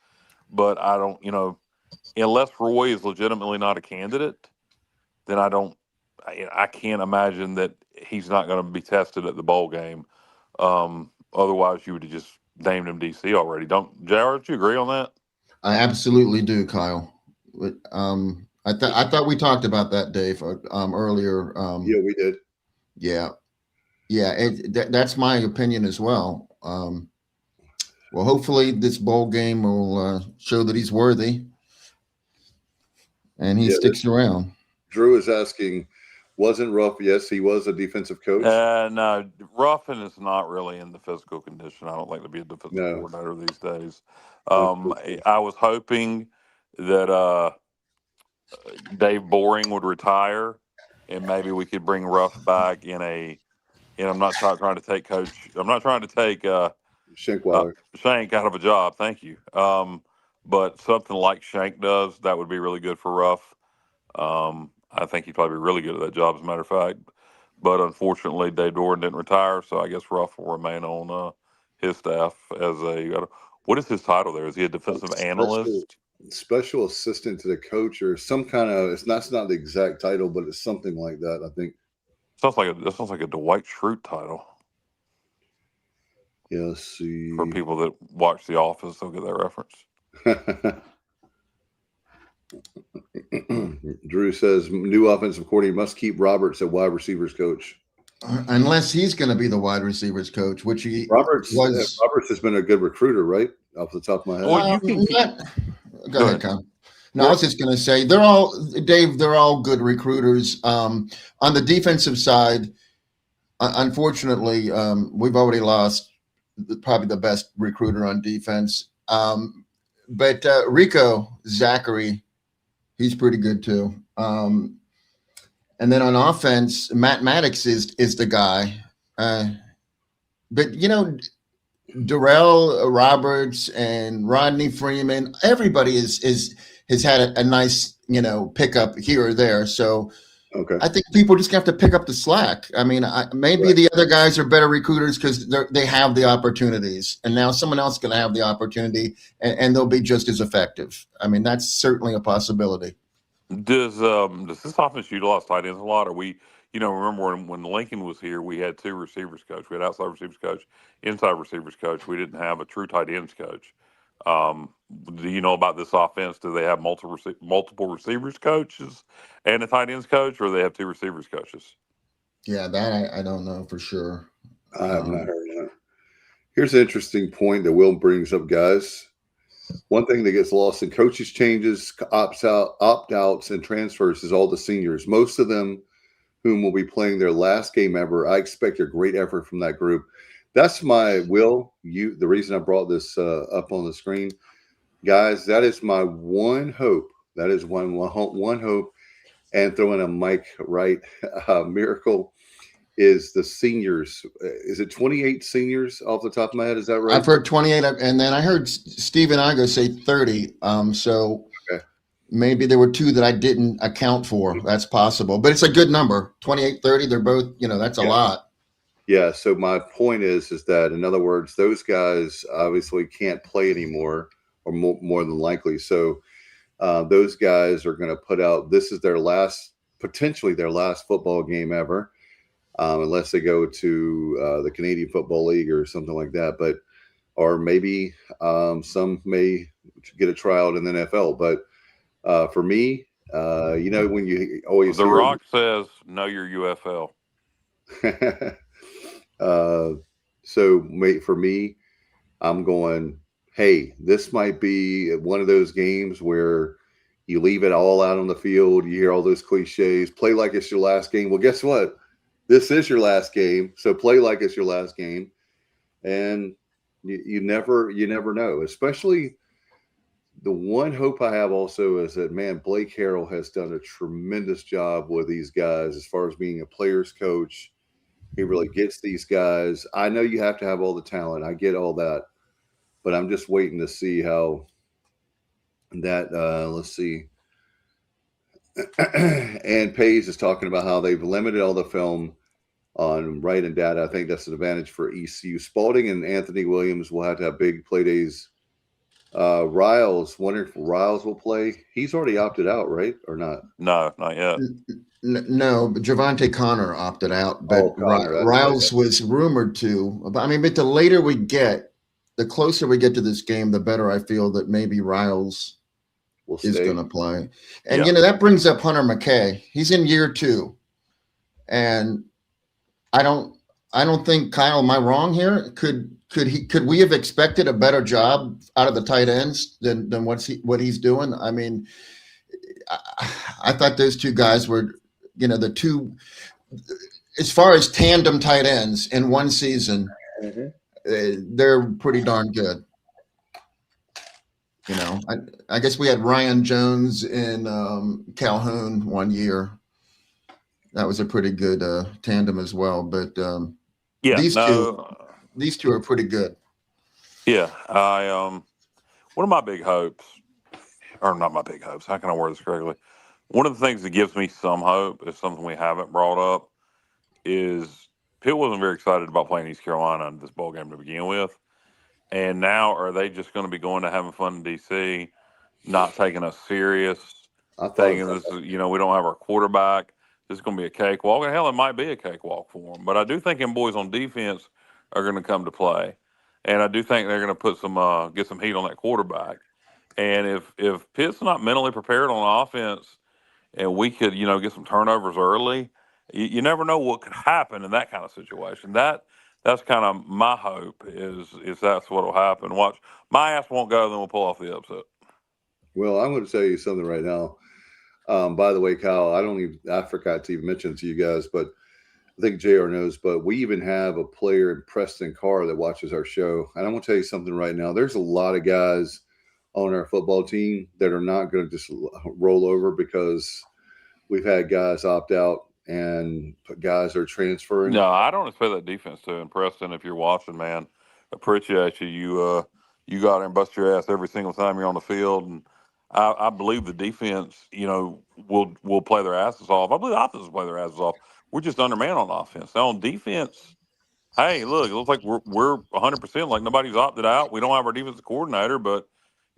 but I don't. Unless Roy is legitimately not a candidate, then I can't imagine that he's not going to be tested at the bowl game. Otherwise, you would have just named him DC already. Jared, you agree on that? I absolutely do, Kyle. But, I thought we talked about that, Dave, earlier. Yeah, we did. Yeah. That's my opinion as well. Well, hopefully this bowl game will show that he's worthy, and he sticks around. Drew is asking, wasn't Ruff? Yes, he was a defensive coach. No, Ruffin is not really in the physical condition. I don't think to be a defensive coordinator these days. I was hoping that Dave Boring would retire, and maybe we could bring Ruff back in a. And I'm not trying to take Coach. I'm not trying to take Shank out of a job. Thank you. But something like Shank does, that would be really good for Ruff. I think he'd probably be really good at that job, as a matter of fact. But unfortunately, Dave Doran didn't retire, so I guess Ruff will remain on his staff as a. What is his title there? Is he a defensive analyst? Special assistant to the coach, or some kind of. It's not the exact title, but it's something like that. I think. That sounds like a Dwight Schrute title. Yeah, let's see. For people that watch The Office, they'll get that reference. Drew says new offensive coordinator must keep Roberts at wide receivers coach. Unless he's going to be the wide receivers coach, which Roberts has been a good recruiter, right? Off the top of my head. Go ahead, Kyle. No, I was just going to say they're all good recruiters. On the defensive side, unfortunately, we've already lost probably the best recruiter on defense. But Rico Zachary He's pretty good too. And then on offense, Matt Maddox is the guy. But Darrell Roberts and Rodney Freeman, everybody has had a nice pickup here or there. So Okay. I think people just have to pick up the slack. I mean, maybe the other guys are better recruiters because they have the opportunities, and now someone else is going to have the opportunity, and they'll be just as effective. I mean, that's certainly a possibility. Does this offense utilize tight ends a lot? Or remember when Lincoln was here, we had two receivers coach. We had outside receivers coach, inside receivers coach. We didn't have a true tight ends coach. Do you know about this offense? Do they have multiple receivers coaches and a tight ends coach, or they have two receivers coaches? Yeah, that I don't know for sure. I have not heard that. Here's an interesting point that Will brings up, guys. One thing that gets lost in coaches changes, opt-outs, and transfers is all the seniors. Most of them whom will be playing their last game ever. I expect a great effort from that group. That's my the reason I brought this up on the screen. Guys, that is my one hope. That is one hope. And throwing a Mike Wright miracle is the seniors. Is it 28 seniors off the top of my head? Is that right? I've heard 28, and then I heard Stephen Igo say 30. So okay. Maybe there were two that I didn't account for. That's possible, but it's a good number. 28, 30. They're both, that's a lot. Yeah. So my point is that, in other words, those guys obviously can't play anymore, or more than likely. So those guys are going to put out. This is potentially their last football game ever, unless they go to the Canadian Football League or something like that. Or maybe some may get a tryout in the NFL. But for me, when you always The Rock says, "Know your UFL." For me, I'm going, hey, this might be one of those games where you leave it all out on the field. You hear all those cliches, play like it's your last game. Well, guess what? This is your last game. So play like it's your last game. And you never know, especially the one hope I have also is that, man, Blake Harrell has done a tremendous job with these guys as far as being a player's coach. He really gets these guys. I know you have to have all the talent. I get all that. But I'm just waiting to see how that, let's see. And Pays is talking about how they've limited all the film on Wright and data. I think that's an advantage for ECU. Spalding and Anthony Williams will have to have big play days. Riles, wondering if Riles will play. He's already opted out, right? Or not? No, not yet. No, but Javante Connor opted out. But Riles was rumored to. But the later we get, the closer we get to this game, the better I feel that maybe Riles is going to play. And, that brings up Hunter McKay. He's in year 2. And I don't think, Kyle, am I wrong here? Could we have expected a better job out of the tight ends than what he's doing? I thought those two guys were, the two, as far as tandem tight ends in one season, they're pretty darn good. I guess we had Ryan Jones in Calhoun one year. That was a pretty good tandem as well. But these two are pretty good. Yeah, one of my big hopes, or not my big hopes. How can I word this correctly? One of the things that gives me some hope is something we haven't brought up. Is Pitt wasn't very excited about playing East Carolina in this bowl game to begin with, and now are they just going to be going to having fun in DC, not taking us serious, thinking this is, we don't have our quarterback. This is going to be a cakewalk. And hell, it might be a cakewalk for them. But I do think them boys on defense are going to come to play. And I do think they're going to put get some heat on that quarterback. And if Pitt's not mentally prepared on offense and we could, get some turnovers early, you never know what could happen in that kind of situation. That's kind of my hope is that's what will happen. Watch, my ass won't go, then we'll pull off the upset. Well, I'm going to tell you something right now. By the way, Kyle, I forgot to even mention it to you guys, but I think JR knows, but we even have a player in Preston Carr that watches our show. And I'm going to tell you something right now. There's a lot of guys on our football team that are not going to just roll over because we've had guys opt out and guys are transferring. No, I don't expect that defense to. And Preston, if you're watching, man, appreciate you. You got there and bust your ass every single time you're on the field, and I believe the defense, will play their asses off. I believe the offense will play their asses off. We're just undermanned on offense. Now on defense, hey, look, it looks like we're 100%. Like nobody's opted out. We don't have our defensive coordinator, but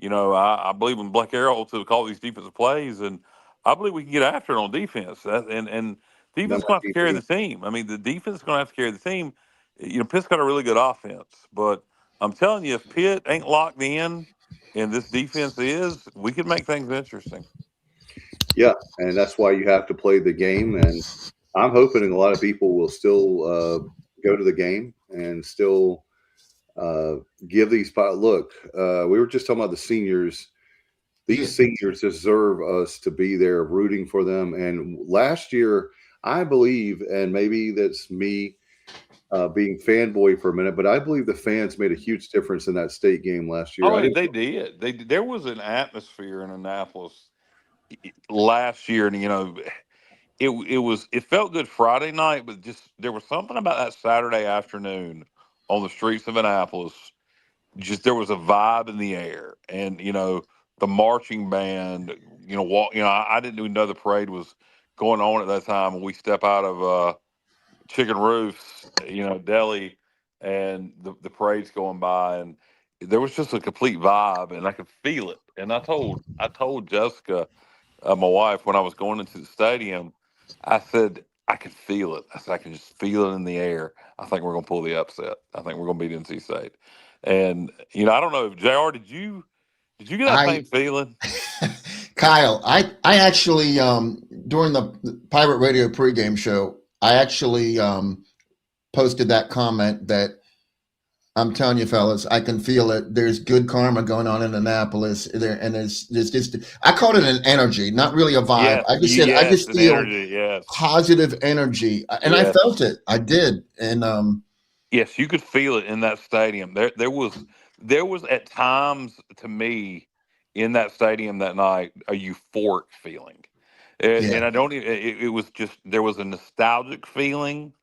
I believe in Black Arrow to call these defensive plays, and I believe we can get after it on defense. And defense is going to have to carry the team. I mean, the defense is going to have to carry the team. Pitt's got a really good offense, but I'm telling you, if Pitt ain't locked in, and this defense is, we could make things interesting. Yeah, and that's why you have to play the game. And I'm hoping a lot of people will still go to the game and still give these. Look, we were just talking about the seniors. These seniors deserve us to be there rooting for them. And last year, I believe, and maybe that's me being fanboy for a minute, but I believe the fans made a huge difference in that state game last year. Oh, they did. There was an atmosphere in Annapolis last year, and it felt good Friday night, but just there was something about that Saturday afternoon on the streets of Annapolis. Just there was a vibe in the air, and the marching band. I didn't even know the parade was going on at that time, and we step out of Chicken Roof's, deli, and the parade's going by, and there was just a complete vibe, and I could feel it. And I told Jessica, my wife, when I was going into the stadium, I said I could feel it. I said I can just feel it in the air. I think we're going to pull the upset. I think we're going to beat NC State. And I don't know, JR, did you get that same feeling? Kyle, I actually during the Pirate Radio pregame show, I actually posted that comment that I'm telling you, fellas, I can feel it. There's good karma going on in Annapolis there, and there's just I called it an energy, not really a vibe. Yes, I just said I just feel energy, positive energy, and I felt it. I did, and yes, you could feel it in that stadium. There was at times to me in that stadium that night a euphoric feeling. And I don't. It was just there was a nostalgic feeling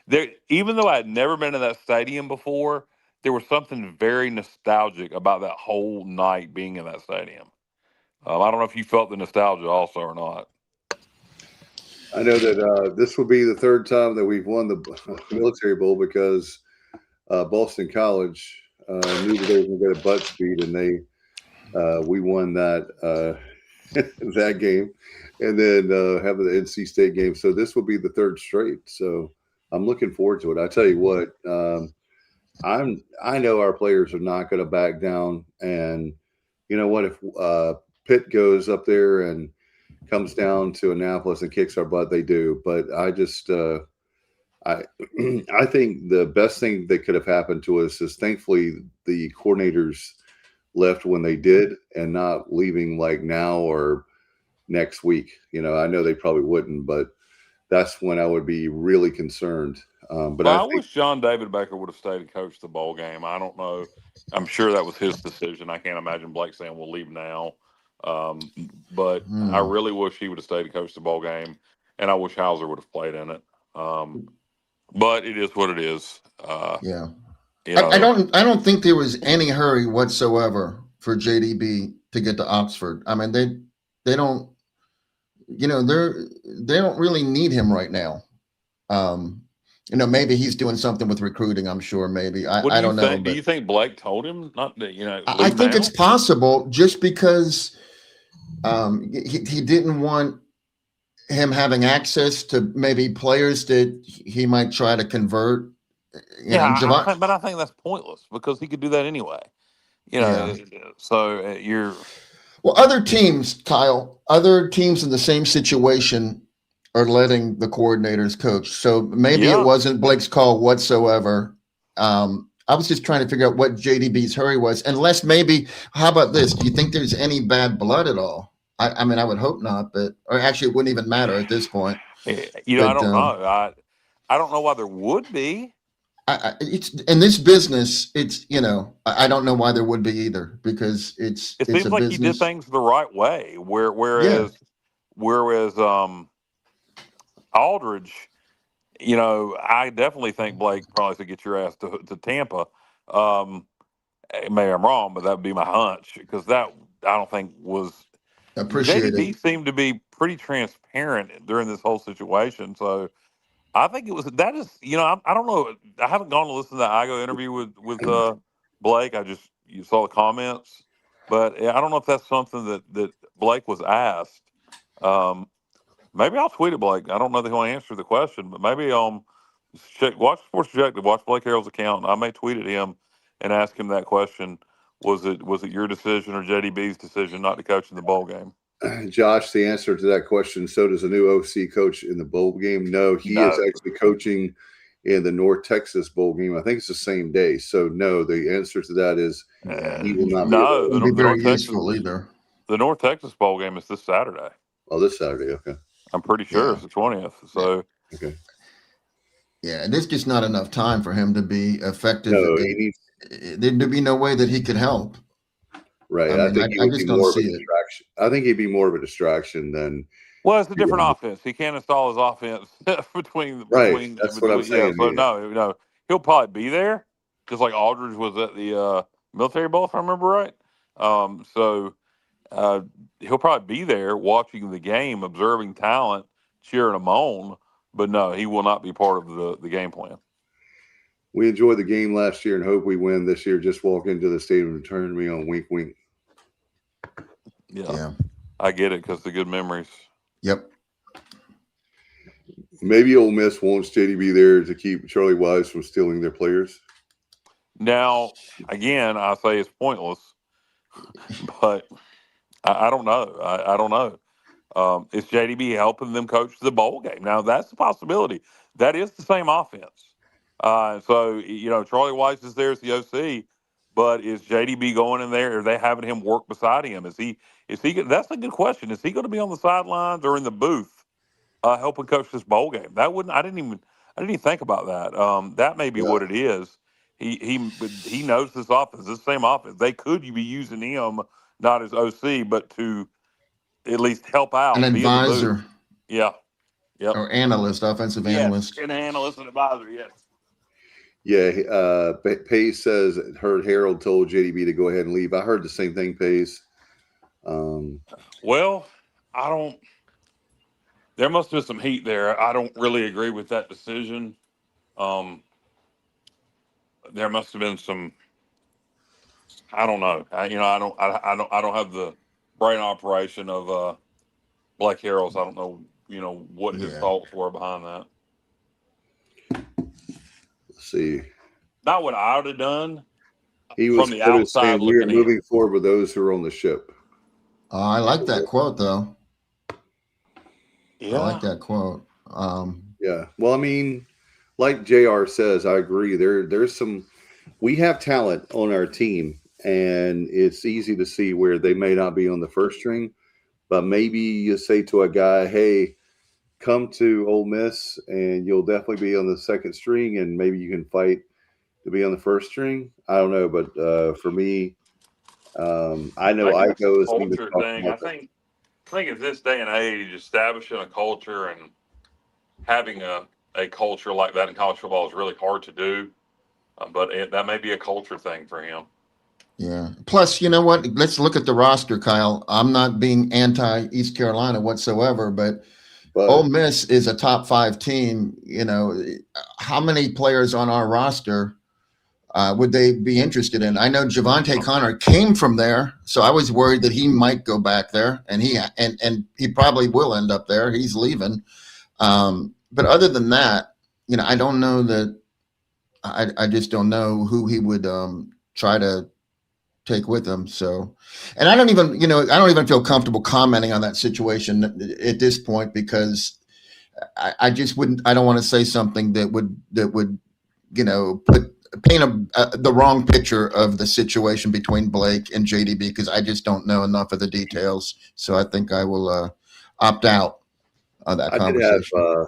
there. Even though I had never been to that stadium before, there was something very nostalgic about that whole night being in that stadium. I don't know if you felt the nostalgia also or not. I know that this will be the third time that we've won the Military Bowl because Boston College knew that they were going to get a butt speed, and we won that that game. And then have the NC State game. So this will be the third straight. So I'm looking forward to it. I tell you what, I know our players are not going to back down. And you know what? If Pitt goes up there and comes down to Annapolis and kicks our butt, they do. But I just I think the best thing that could have happened to us is thankfully the coordinators left when they did and not leaving like now or next week. I know they probably wouldn't, but that's when I would be really concerned. But I wish John David Baker would have stayed and coached the bowl game. I don't know. I'm sure that was his decision. I can't imagine Blake saying we'll leave now. But I really wish he would have stayed and coached the bowl game, and I wish Hauser would have played in it. But it is what it is. I don't think there was any hurry whatsoever for JDB to get to Oxford. I mean, they don't. They don't really need him right now. Maybe he's doing something with recruiting. I'm sure. Maybe I don't know. Do you think Blake told him not to? I think it's possible, just because he didn't want him having access to maybe players that he might try to convert. But I think that's pointless because he could do that anyway. So you're. Well, other teams, Kyle, other teams in the same situation are letting the coordinators coach. So maybe it wasn't Blake's call whatsoever. I was just trying to figure out what JDB's hurry was. Unless maybe, how about this? Do you think there's any bad blood at all? I mean, I would hope not, or actually it wouldn't even matter at this point. I don't know. I don't know why there would be. It's in this business. It's I don't know why there would be either, because it's It a seems like he did business. things the right way. Yeah, Whereas Aldridge, I definitely think Blake probably should get your ass to Tampa. Maybe I'm wrong, but that would be my hunch, because that I don't think was. appreciated. JDB seemed to be pretty transparent during this whole situation, so I think it was that is I don't know, I haven't gone to listen to that Igo interview with Blake. You saw the comments, but I don't know if that's something that Blake was asked. Maybe I'll tweet it, Blake. I don't know that he'll answer the question, but maybe watch Sports Objective, watch Blake Harrell's account. I may tweet at him and ask him that question. Was it your decision or JDB's decision not to coach in the bowl game? Josh, the answer to that question, so does a new OC coach in the bowl game? No, he is actually coaching in the North Texas bowl game. I think it's the same day. So, no, the answer to that is he will not be available. Wouldn't be very useful either. The North Texas bowl game is this Saturday. Oh, this Saturday, okay. I'm pretty sure it's the 20th. So, okay. Yeah, there's just not enough time for him to be effective. No, there'd be no way that he could help. Right. I think he would be more of a distraction. I think he'd be more of a distraction than. Well, it's a different offense. He can't install his offense between. That's what I'm saying. So no, he'll probably be there, just like Aldridge was at the Military Bowl, if I remember right. So he'll probably be there watching the game, observing talent, cheering them on. But no, he will not be part of the game plan. We enjoyed the game last year and hope we win this year. Just walk into the stadium and turn me on. Wink, wink. Yeah. I get it, because the good memories. Yep. Maybe Ole Miss wants JDB there to keep Charlie Wise from stealing their players. Now, again, I say it's pointless, but I don't know. I don't know. Is JDB helping them coach the bowl game? Now, that's a possibility. That is the same offense. So, Charlie Weiss is there as the OC, but is JDB going in there? Are they having him work beside him? Is he, that's a good question. Is he going to be on the sidelines or in the booth, helping coach this bowl game? I didn't even think about that. That may be what it is. He knows this offense, this same offense. They could be using him not as OC, but to at least help out. An advisor. Yeah. Yep. Or analyst, offensive analyst. An analyst and advisor, yes. Yeah, Pace says heard Harold told JDB to go ahead and leave. I heard the same thing, Pace. Well, there must have been some heat there. I don't really agree with that decision. There must have been some. I don't know. I don't have the brain operation of Blake Harrell. I don't know. What his thoughts were behind that. Let's see. Not what I would have done. He was from the outside saying, we are looking moving forward with those who are on the ship. I like that quote, though. Yeah. I like that quote. Yeah. Well, I mean, like JR says, I agree. There's some. We have talent on our team, and it's easy to see where they may not be on the first string, but maybe you say to a guy, "Hey, come to Ole Miss, and you'll definitely be on the second string, and maybe you can fight to be on the first string." I don't know, but for me, I know Igo is culture thing. I think at this day and age, establishing a culture and having a culture like that in college football is really hard to do. But that may be a culture thing for him. Yeah. Plus, you know what? Let's look at the roster, Kyle. I'm not being anti-East Carolina whatsoever, but Ole Miss is a top 5 team. How many players on our roster would they be interested in? I know Javante Connor came from there, so I was worried that he might go back there, and he probably will end up there. He's leaving. But other than that, I don't know that. I just don't know who he would try to take with him. So, and I don't even feel comfortable commenting on that situation at this point, because I just wouldn't. I don't want to say something that would paint the wrong picture of the situation between Blake and JDB, because I just don't know enough of the details. So I think I will opt out of that conversation.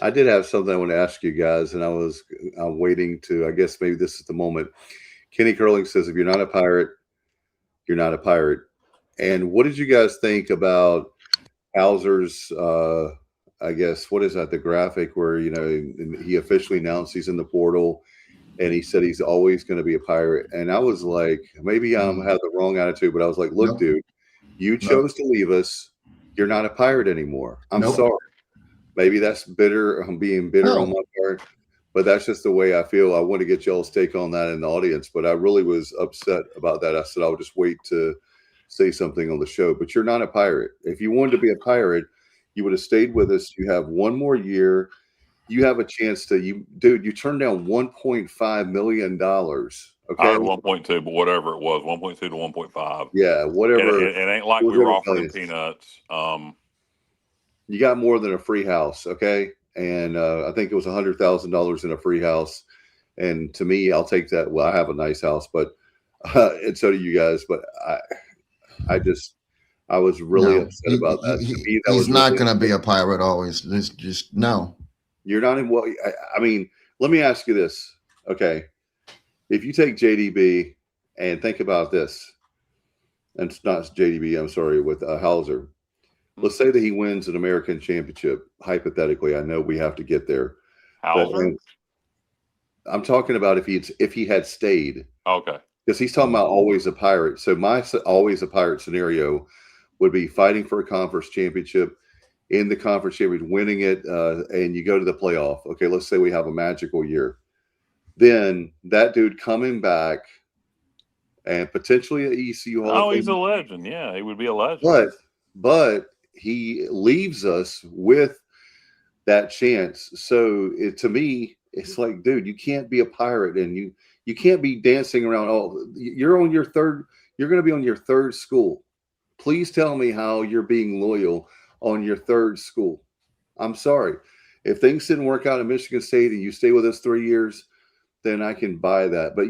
I did have something I want to ask you guys, and I'm waiting to. I guess maybe this is the moment. Kenny Curling says, "If you're not a Pirate, you're not a Pirate." And what did you guys think about Hauser's? I guess what is that? The graphic where he officially announced he's in the portal, and he said he's always going to be a Pirate. And I was like, maybe I have the wrong attitude, but I was like, look, Nope. dude, you chose to leave us. You're not a Pirate anymore. I'm Nope. sorry. Maybe that's bitter. I'm being bitter No. on my part, but that's just the way I feel. I want to get y'all's take on that in the audience, but I really was upset about that. I said I'll just wait to say something on the show. But you're not a Pirate. If you wanted to be a Pirate, you would have stayed with us. You have one more year. You have a chance to you turned down $1.5 million. Okay. 1.2, but whatever it was, 1.2 to 1.5. Yeah, whatever. It ain't like we were offering peanuts. You got more than a free house, okay? And I think it was $100,000 in a free house. And to me, I'll take that. Well, I have a nice house, but and so do you guys. But I was really upset about that. He's not going to be a Pirate always. Just no. You're not in what I mean. Let me ask you this, okay? If you take JDB and think about this, and it's not JDB, I'm sorry, with Hauser. Let's say that he wins an American championship. Hypothetically, I know we have to get there. Hauser? I'm talking about if he had stayed. Okay. Because he's talking about always a Pirate. So my always a Pirate scenario would be fighting for a conference championship, in the conference championship, winning it, and you go to the playoff. Okay, let's say we have a magical year. Then that dude coming back and potentially an ECU Hall of Fame. He's a legend. Yeah, he would be a legend. But he leaves us with that chance. So to me, it's like, dude, you can't be a Pirate, and you can't be dancing around. Oh, you're on your third. You're going to be on your third school. Please tell me how you're being loyal on your third school. I'm sorry. If things didn't work out at Michigan State and you stay with us 3 years, then I can buy that. But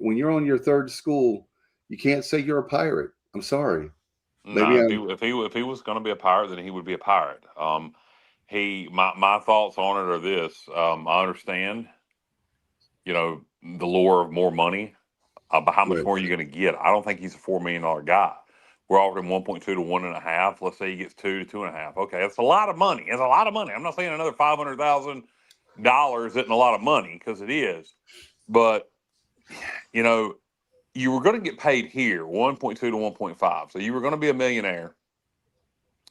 when you're on your third school, you can't say you're a Pirate. I'm sorry. If he was going to be a Pirate, then he would be a Pirate. My thoughts on it are this: I understand, the lure of more money, but how much more are you going to get? I don't think he's a $4 million guy. We're offering 1.2 to 1.5. Let's say he gets 2 to 2.5. Okay, that's a lot of money. It's a lot of money. I'm not saying another $500,000 isn't a lot of money, because it is, but you were going to get paid here 1.2 to 1.5. So you were going to be a millionaire.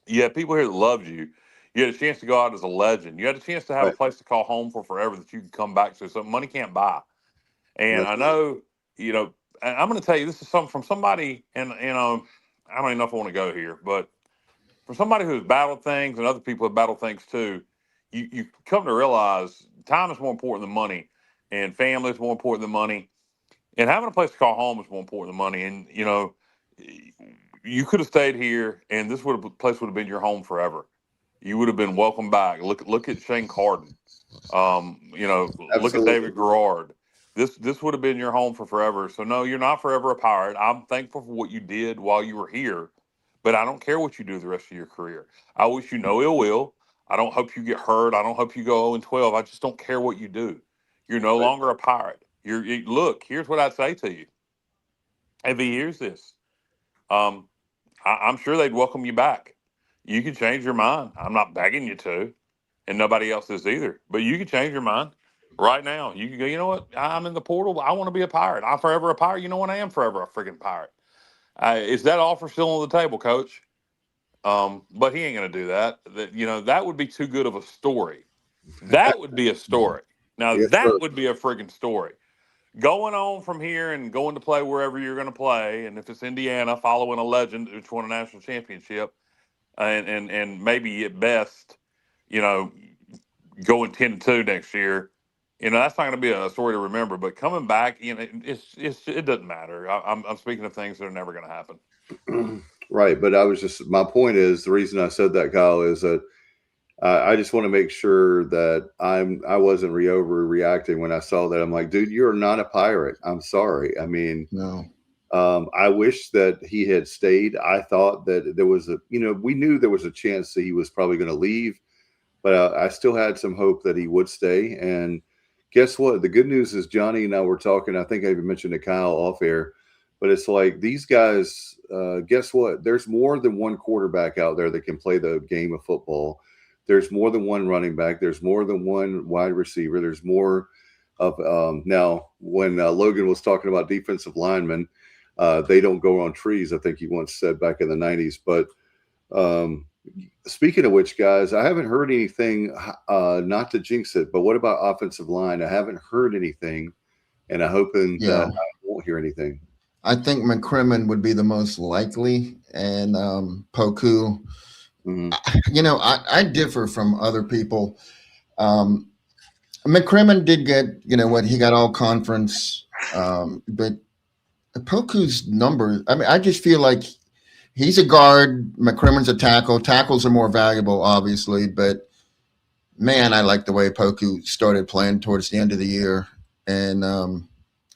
You had people here that loved you. You had a chance to go out as a legend. You had a chance to have a place to call home for forever that you could come back to. Something money can't buy. And I know, I'm going to tell you, this is something from somebody, and I don't even know if I want to go here, but for somebody who's battled things, and other people have battled things too, you come to realize time is more important than money, and family is more important than money, and having a place to call home is more important than money. And you could have stayed here, and this place would have been your home forever. You would have been welcome back. Look at Shane Carden. Look at David Garrard. This would have been your home for forever. So no, you're not forever a Pirate. I'm thankful for what you did while you were here, but I don't care what you do the rest of your career. I wish you no ill will. I don't hope you get hurt. I don't hope you go 0-12. I just don't care what you do. You're no longer a Pirate. Look, here's what I'd say to you. If he hears this, I'm sure they'd welcome you back. You can change your mind. I'm not begging you to, and nobody else is either. But you can change your mind. Right now, you can go, you know what? I'm in the portal. I want to be a Pirate. I'm forever a Pirate. You know what? I am forever a freaking Pirate. Is that offer still on the table, Coach? But he ain't going to do that. That would be too good of a story. That would be a story. Now, that would be a freaking story. Going on from here and going to play wherever you're going to play, and if it's Indiana, following a legend which won a national championship, and maybe at best, going 10-2 next year. That's not going to be a story to remember, but coming back, it doesn't matter. I'm speaking of things that are never going to happen. Right. But my point is, the reason I said that, Kyle, is that I just want to make sure that I wasn't overreacting when I saw that. I'm like, dude, you're not a Pirate. I'm sorry. I mean, no. I wish that he had stayed. I thought that there was we knew there was a chance that he was probably going to leave. but I still had some hope that he would stay. And guess what? The good news is Johnny and I were talking. I think I even mentioned to Kyle off air, but it's like these guys. Guess what? There's more than one quarterback out there that can play the game of football. There's more than one running back. There's more than one wide receiver. There's more of now. When Logan was talking about defensive linemen, they don't go on trees. I think he once said back in the 90s. But speaking of which, guys, I haven't heard anything. Not to jinx it, but what about offensive line? I haven't heard anything, and I'm hoping that I won't hear anything. I think McCrimmon would be the most likely, and Poku. Mm-hmm. I differ from other people. McCrimmon did get, he got all conference, but Poku's numbers. I mean, I just feel like he's a guard. McCrimmon's a tackle. Tackles are more valuable, obviously, but man, I like the way Poku started playing towards the end of the year, and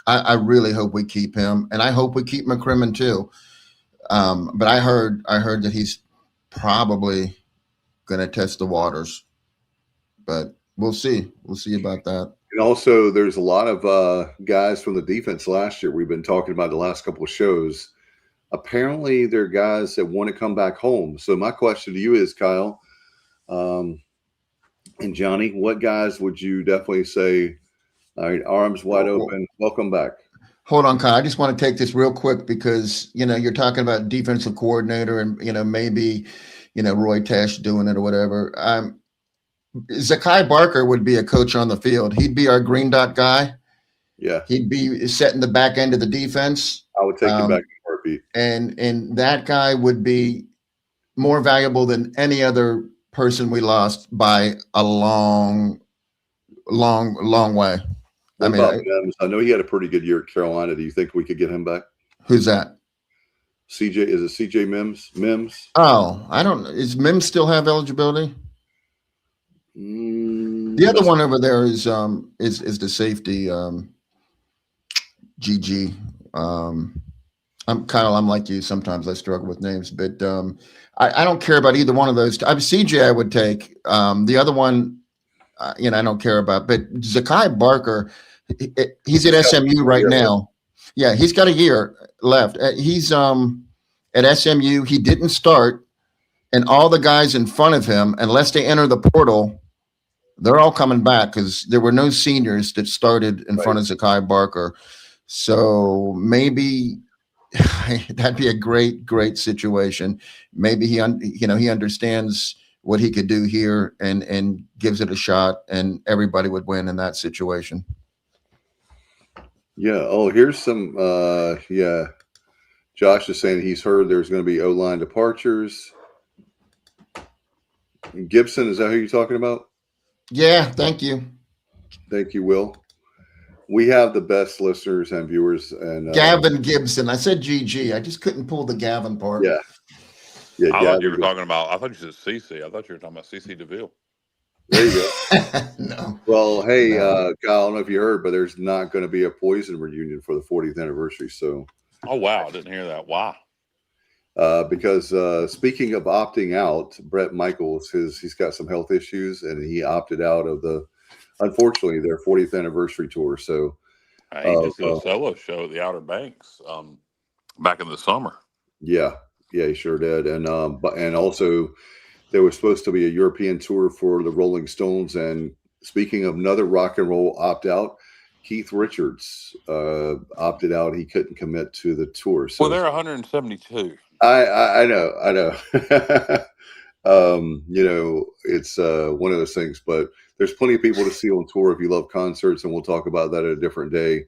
I really hope we keep him, and I hope we keep McCrimmon too. But I heard that he's probably going to test the waters, but we'll see. We'll see about that. And also, there's a lot of guys from the defense last year we've been talking about the last couple of shows. Apparently, there are guys that want to come back home. So my question to you is, Kyle and Johnny, what guys would you definitely say, all right, arms wide open, welcome back? Hold on, Kyle. I just want to take this real quick because, you're talking about defensive coordinator and, maybe, Roy Tesh doing it or whatever. Zakai Barker would be a coach on the field. He'd be our green dot guy. Yeah. He'd be setting the back end of the defense. I would take him back in a heartbeat. And that guy would be more valuable than any other person we lost by a long, long, long way. What about Mims? I know he had a pretty good year at Carolina. Do you think we could get him back? Who's that? CJ, is it CJ Mims? Mims? Oh, I don't know. Is Mims still have eligibility? The other one over there is the safety, GG. I'm Kyle. I'm like you. Sometimes I struggle with names, but I don't care about either one of those. CJ I would take. The other one, I don't care about. But Zakai Barker, he's at SMU right now. Yeah, he's got a year left. He's at SMU. He didn't start, and all the guys in front of him, unless they enter the portal, they're all coming back because there were no seniors that started in front of Zakai Barker. So maybe that'd be a great, great situation. Maybe he understands what he could do here and gives it a shot, and everybody would win in that situation. Yeah. Oh, here's some. Josh is saying he's heard there's going to be O-line departures. Gibson, is that who you're talking about? Yeah. Thank you. Thank you, Will. We have the best listeners and viewers. And Gavin Gibson. I said GG. I just couldn't pull the Gavin part. Yeah. I thought you were talking about. I thought you said CC. I thought you were talking about CC DeVille. There you go. No. Well, hey, Kyle, I don't know if you heard, but there's not going to be a Poison reunion for the 40th anniversary. So. Oh wow, I didn't hear that. Why? Because speaking of opting out, Brett Michaels, he's got some health issues, and he opted out of unfortunately, their 40th anniversary tour. So he just did a solo show at the Outer Banks back in the summer. Yeah, he sure did. And also there was supposed to be a European tour for the Rolling Stones. And speaking of another rock and roll opt out, Keith Richards opted out. He couldn't commit to the tour. So, well, they're 172. I know. It's one of those things, but there's plenty of people to see on tour if you love concerts, and we'll talk about that at a different day.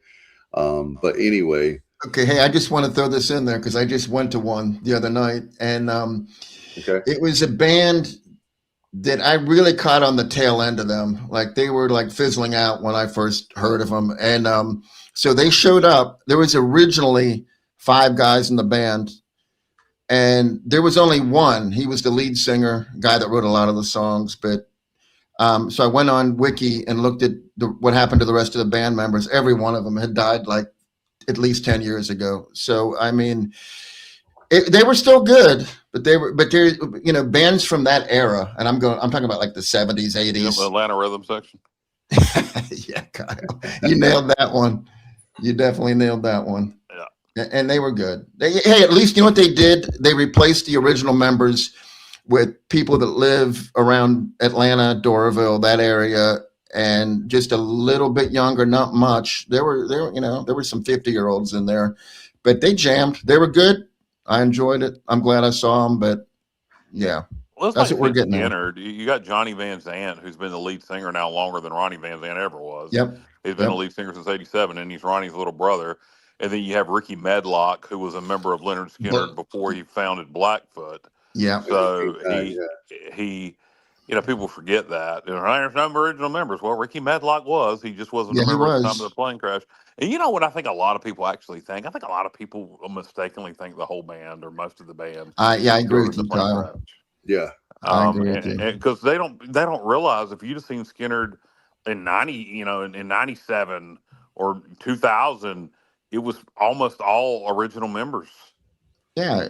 But anyway. Okay. Hey, I just want to throw this in there because I just went to one the other night, and it was a band that I really caught on the tail end of them. Like they were like fizzling out when I first heard of them. And so they showed up. There was originally 5 guys in the band, and there was only one. He was the lead singer, guy that wrote a lot of the songs. But so I went on Wiki and looked at what happened to the rest of the band members. Every one of them had died like at least 10 years ago. So, I mean, they were still good. but they're bands from that era, and I'm talking about like the 70s, 80s. Atlanta Rhythm Section. Yeah, Kyle, you nailed that one. You definitely nailed that one. Yeah, and they were good. Hey, at least you know what they did? They replaced the original members with people that live around Atlanta, Doraville, that area, and just a little bit younger, not much. There were some 50-year-olds in there, but they jammed. They were good. I enjoyed it. I'm glad I saw them, but yeah, well, that's what we're getting at. Skinner. You got Johnny Van Zant, who's been the lead singer now longer than Ronnie Van Zant ever was. Yep. He's been the lead singer since '87, and he's Ronnie's little brother. And then you have Ricky Medlock, who was a member of Leonard Skinner before he founded Blackfoot. Yeah. So he, people forget that. There's no original members. Well, Ricky Medlock was. He just wasn't a member at the time of the plane crash. And you know what I think a lot of people actually think? I think a lot of people mistakenly think the whole band or most of the band. I agree with you, Kyle. Crash. Yeah. I agree with you. Because they don't realize if you'd have seen Skinner in 90, in 97 or 2000, it was almost all original members. Yeah.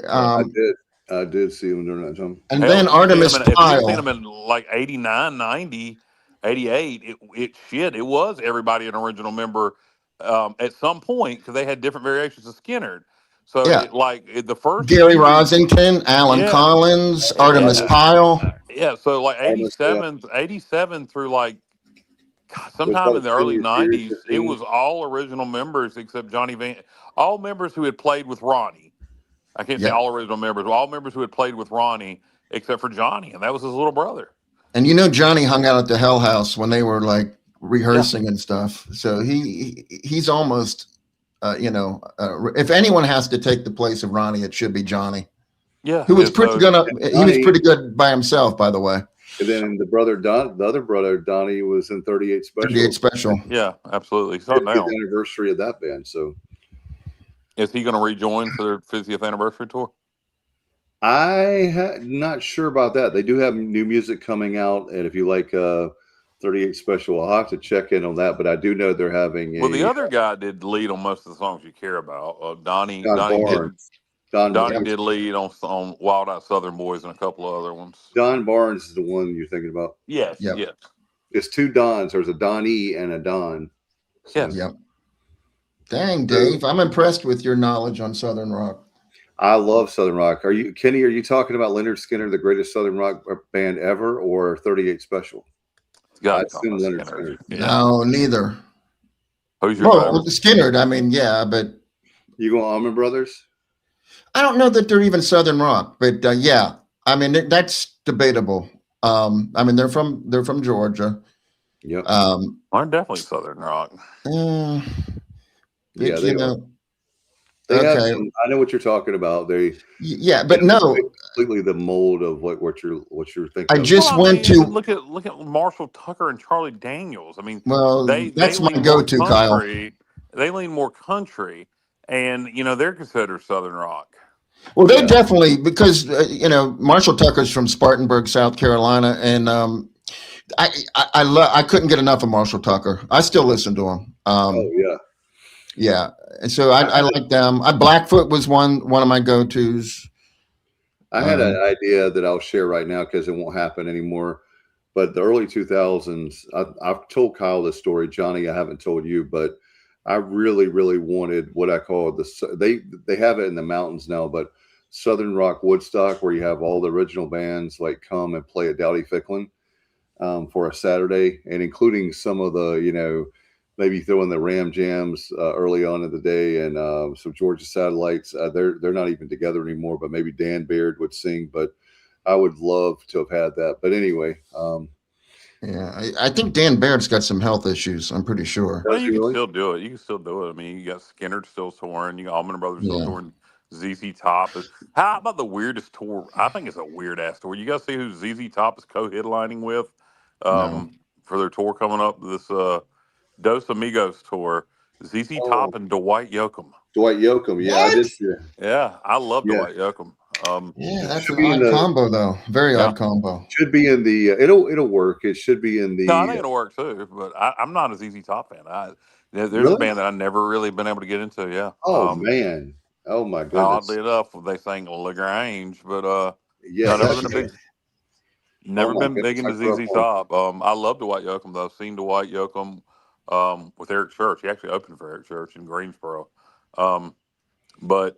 I did see him during that time. And then Artemis Pyle. If you'd seen him in like 89, 90, 88, it was everybody an original member at some point because they had different variations of Skinner. So the first Gary Rosington, Alan Collins, Artemis Pyle. Yeah, so like 87 through like sometime in the early 90s, it was all original members except Johnny Van. All members who had played with Ronnie. I can't say all original members. All members who had played with Ronnie except for Johnny, and that was his little brother. And Johnny hung out at the Hell House when they were like rehearsing and stuff. So he's almost, if anyone has to take the place of Ronnie, it should be Johnny. Yeah, who was pretty good. He was pretty good by himself, by the way. And then the other brother Donnie was in 38 Special. 38 Special. Yeah, absolutely. Starting now. The anniversary of that band. So, is he going to rejoin for their 50th anniversary tour? Not sure about that. They do have new music coming out, and if you like 38 Special, I'll have to check in on that. But I do know they're having. The other guy did lead on most of the songs you care about. Donnie did lead on Wild Out Southern Boys and a couple of other ones. Don Barnes is the one you're thinking about. Yes. Yep. Yes. It's two Dons. There's a Donnie and a Don. Yes. Yep. Dang, Dave, I'm impressed with your knowledge on Southern rock. I love Southern rock. Kenny? Are you talking about Leonard Skinner, the greatest Southern rock band ever, or 38 Special? I assume Leonard Skinner. Yeah. No, neither. Who's your favorite? Skinner? I mean, yeah, but you go Allman Brothers? I don't know that they're even Southern rock, but yeah, I mean that's debatable. I mean they're from Georgia. Yeah, I'm definitely Southern rock. Yeah, they have some, I know what you're talking about. But no, completely the mold of what you're thinking. I just went to look at Marshall Tucker and Charlie Daniels. I mean, that's my go-to, Kyle. They lean more country, and they're considered Southern rock. Well, they definitely, because Marshall Tucker's from Spartanburg, South Carolina, and I couldn't get enough of Marshall Tucker. I still listen to him. Yeah, and so I like them. Blackfoot was one of my go-tos. I had an idea that I'll share right now because it won't happen anymore. But the early 2000s, I've told Kyle this story. Johnny, I haven't told you, but I really, really wanted what I call they have it in the mountains now, but Southern Rock Woodstock, where you have all the original bands like come and play at Dowdy Ficklin for a Saturday, and including some of the, maybe throw in the Ram Jams early on in the day, and some Georgia Satellites. They're not even together anymore, but maybe Dan Baird would sing. But I would love to have had that. But anyway. Yeah, I think Dan Baird's got some health issues. I'm pretty sure. Well, you can still do it. You can still do it. I mean, you got Skinner still touring. You got Allman Brothers still touring. ZZ Top. How about the weirdest tour? I think it's a weird ass tour. You guys see who ZZ Top is co-headlining with for their tour coming up? This Dos Amigos tour. ZZ Top and Dwight Yoakam. Dwight Yoakam, yeah, I did. Yeah, I love Dwight Yoakam. That's an odd combo, though. Very odd combo. Should be in the. It'll work. It should be in the. No, I think it'll work too. But I'm not a ZZ Top fan. There's a band that I've never really been able to get into. Yeah. Oh man, Oh my goodness. Oddly enough, they sang Lagrange, but Yes, no, that's right. never my been big goodness, into I grew up ZZ on. Top. I love Dwight Yoakam though. I've seen Dwight Yoakam with Eric Church. He actually opened for Eric Church in Greensboro. Um, but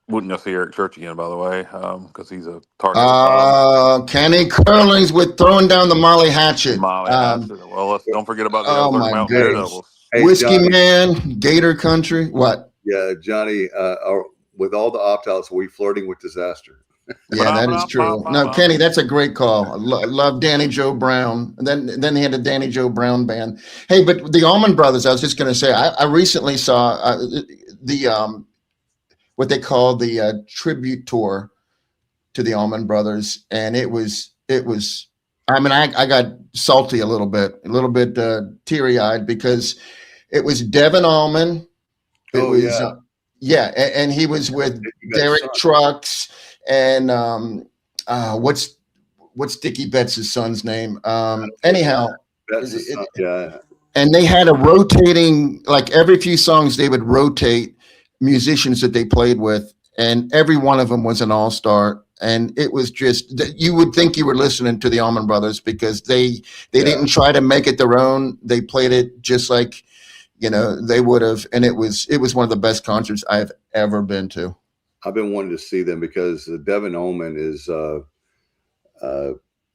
wouldn't go see Eric Church again, by the way, because he's a tar heel. Kenny Curlings with throwing down the Molly Hatchet. Molly Hatchet. Well, let's don't forget about the Oh Ozark my Mountain Hey, goodness. Daredevils. hey, Whiskey Johnny. Man, Gator Country. What? Yeah, Johnny. With all the opt-outs, are we flirting with disaster? Yeah, that is true. No, Kenny, that's a great call. Love Danny Joe Brown. And then he had a Danny Joe Brown band. Hey, but the Allman Brothers, I was just going to say, I recently saw the what they call the tribute tour to the Allman Brothers, and it was. I mean, I got salty a little bit teary eyed because it was Devin Allman. It Oh was yeah, and he was with you got Derek son. Trucks and what's Dickie Betts' son's name? Anyhow, That's his son. Yeah. and they had a rotating, like every few songs they would rotate musicians that they played with, and every one of them was an all-star. And it was just, you would think you were listening to the Allman Brothers because they didn't try to make it their own. They played it just like, they would have. And it was one of the best concerts I've ever been to. I've been wanting to see them because Devin Ullman is,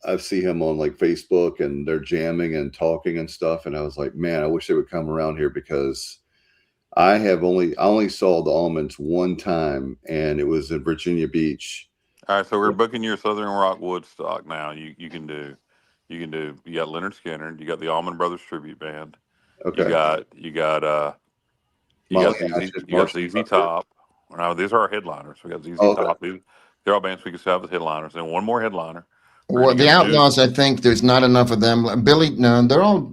I see him on like Facebook and they're jamming and talking and stuff. And I was like, man, I wish they would come around here because I only saw the Almonds one time and it was in Virginia Beach. All right, so we're booking your Southern Rock Woodstock now. You can do. You got Leonard Skinner. You got the Allman Brothers tribute band. Okay. You got ZZ Top. Now these are our headliners. We got ZZ Top. They're all bands we can have as headliners, and one more headliner. Well, the Outlaws, I think there's not enough of them. Billy, no, they're all.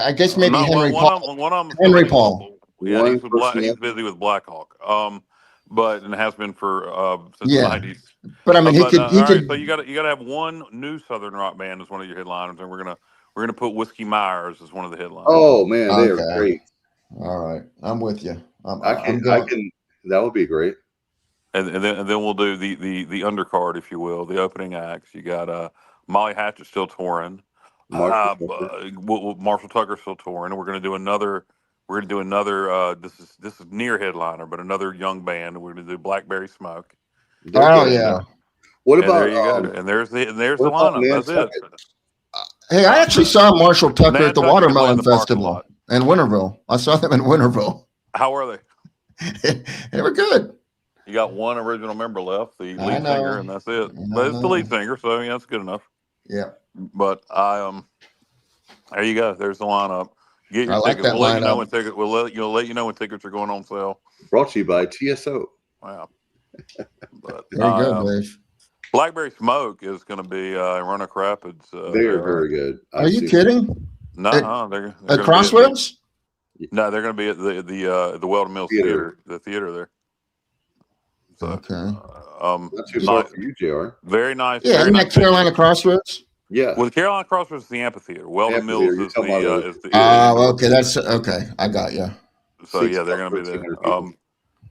I guess maybe Henry Paul. One of them. Henry Paul. Yeah, he's busy with Blackhawk. But and has been for since the '90s. But I mean, he could. Right, so you got to have one new Southern rock band as one of your headliners, and we're gonna put Whiskey Myers as one of the headliners. Oh man, they are great. All right, I'm with you. I can. That would be great. And then we'll do the undercard, if you will, the opening acts. You got Molly Hatchet still touring. Marshall Tucker still touring, and we're gonna do another. We're gonna do another. This is near headliner, but another young band. We're gonna do Blackberry Smoke. Yeah. What about? There you go. And there's the lineup. That's it. Hey, I actually saw Marshall Tucker at the Watermelon Festival in Winterville. I saw them in Winterville. How were they? They were good. You got one original member left, the lead singer, and that's it. But it's the lead singer, so that's good enough. Yeah. But there you go. There's the lineup. Get your tickets. We'll let you know when tickets. We'll let you know when tickets are going on sale. Brought to you by TSO. Wow. But very good, Dave. Blackberry Smoke is going to be in Roanoke Rapids. They are very good. Are you kidding? No, they're at Crossroads. No, they're going to be at the Weldon Mills Theater, the theater there. So, okay. Not too far for you, JR. Very nice. Yeah, isn't that Carolina Crossroads? Yeah. Well, the Carolina Crossroads is the amphitheater. Weldon Mills is the. Okay, that's okay. I got you. So yeah, they're going to be there.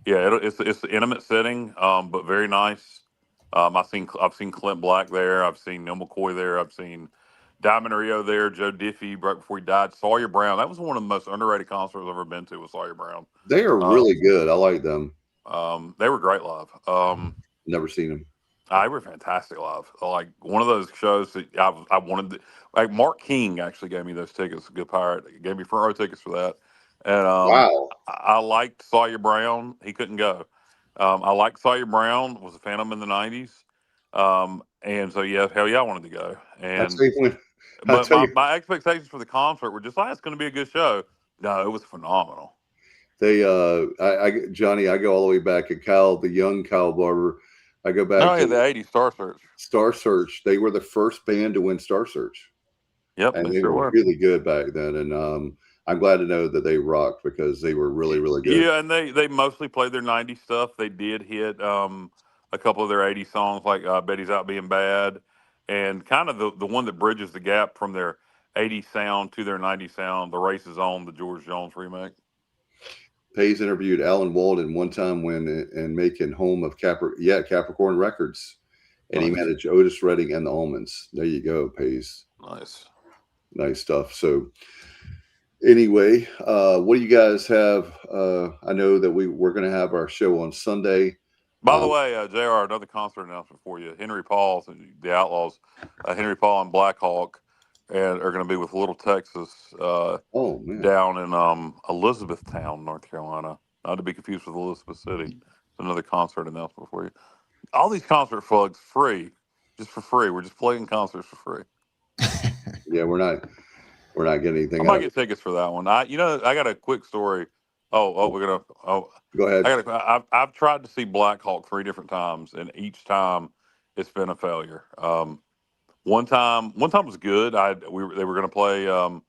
Yeah, it's an intimate setting, but very nice. I've seen Clint Black there. I've seen Neil McCoy there. I've seen Diamond Rio there. Joe Diffie right before he died. Sawyer Brown. That was one of the most underrated concerts I've ever been to. Was Sawyer Brown. They are really good. I like them. They were great live. Never seen them. They were fantastic live. Like one of those shows that I wanted. Like Mark King actually gave me those tickets. Good Pirate. He gave me front row tickets for that. And wow. I liked Sawyer Brown. He couldn't go. I liked Sawyer Brown. Was a fan of him in the '90s. And so hell yeah, I wanted to go. And my expectations for the concert were just like it's going to be a good show. No, it was phenomenal. They Johnny, I go all the way back at the young Kyle Barber. I go back to the '80s Star Search. Star Search. They were the first band to win Star Search. Yep, and they were really good back then. And I'm glad to know that they rocked because they were really, really good. Yeah, and they mostly played their '90s stuff. They did hit a couple of their '80s songs like "Betty's Out Being Bad," and kind of the one that bridges the gap from their '80s sound to their '90s sound. "The Race Is On," the George Jones remake. Pays interviewed Alan Walden one time and making home of Capricorn Records, and he managed Otis Redding and the Almonds. There you go, Pays. Nice stuff. So anyway, what do you guys have? I know that we're going to have our show on Sunday. By the way, JR, another concert announcement for you. Henry Paul, the Outlaws, Henry Paul and Black Hawk, and are going to be with Little Texas down in Elizabethtown, North Carolina. Not to be confused with Elizabeth City. Another concert announcement for you. All these concert plugs free, just for free. We're just playing concerts for free. Yeah, we're not getting anything. I might get tickets for that one. I got a quick story. Go ahead. I've tried to see Black Hawk 3 different times, and each time it's been a failure. One time was good. They were going to play a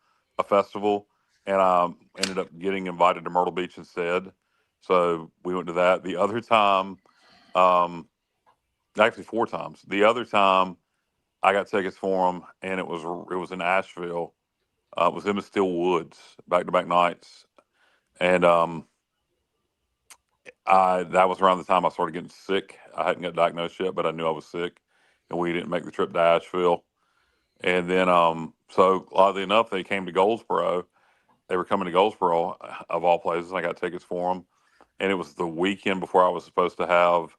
festival, and I ended up getting invited to Myrtle Beach instead. So we went to that. The other time, actually 4 times. The other time, I got tickets for them, and it was in Asheville. It was in Still Woods, back-to-back nights, and that was around the time I started getting sick. I hadn't got diagnosed yet, but I knew I was sick, and we didn't make the trip to Asheville. And then, so oddly enough, they came to Goldsboro. They were coming to Goldsboro, of all places. I got tickets for them, and it was the weekend before I was supposed to have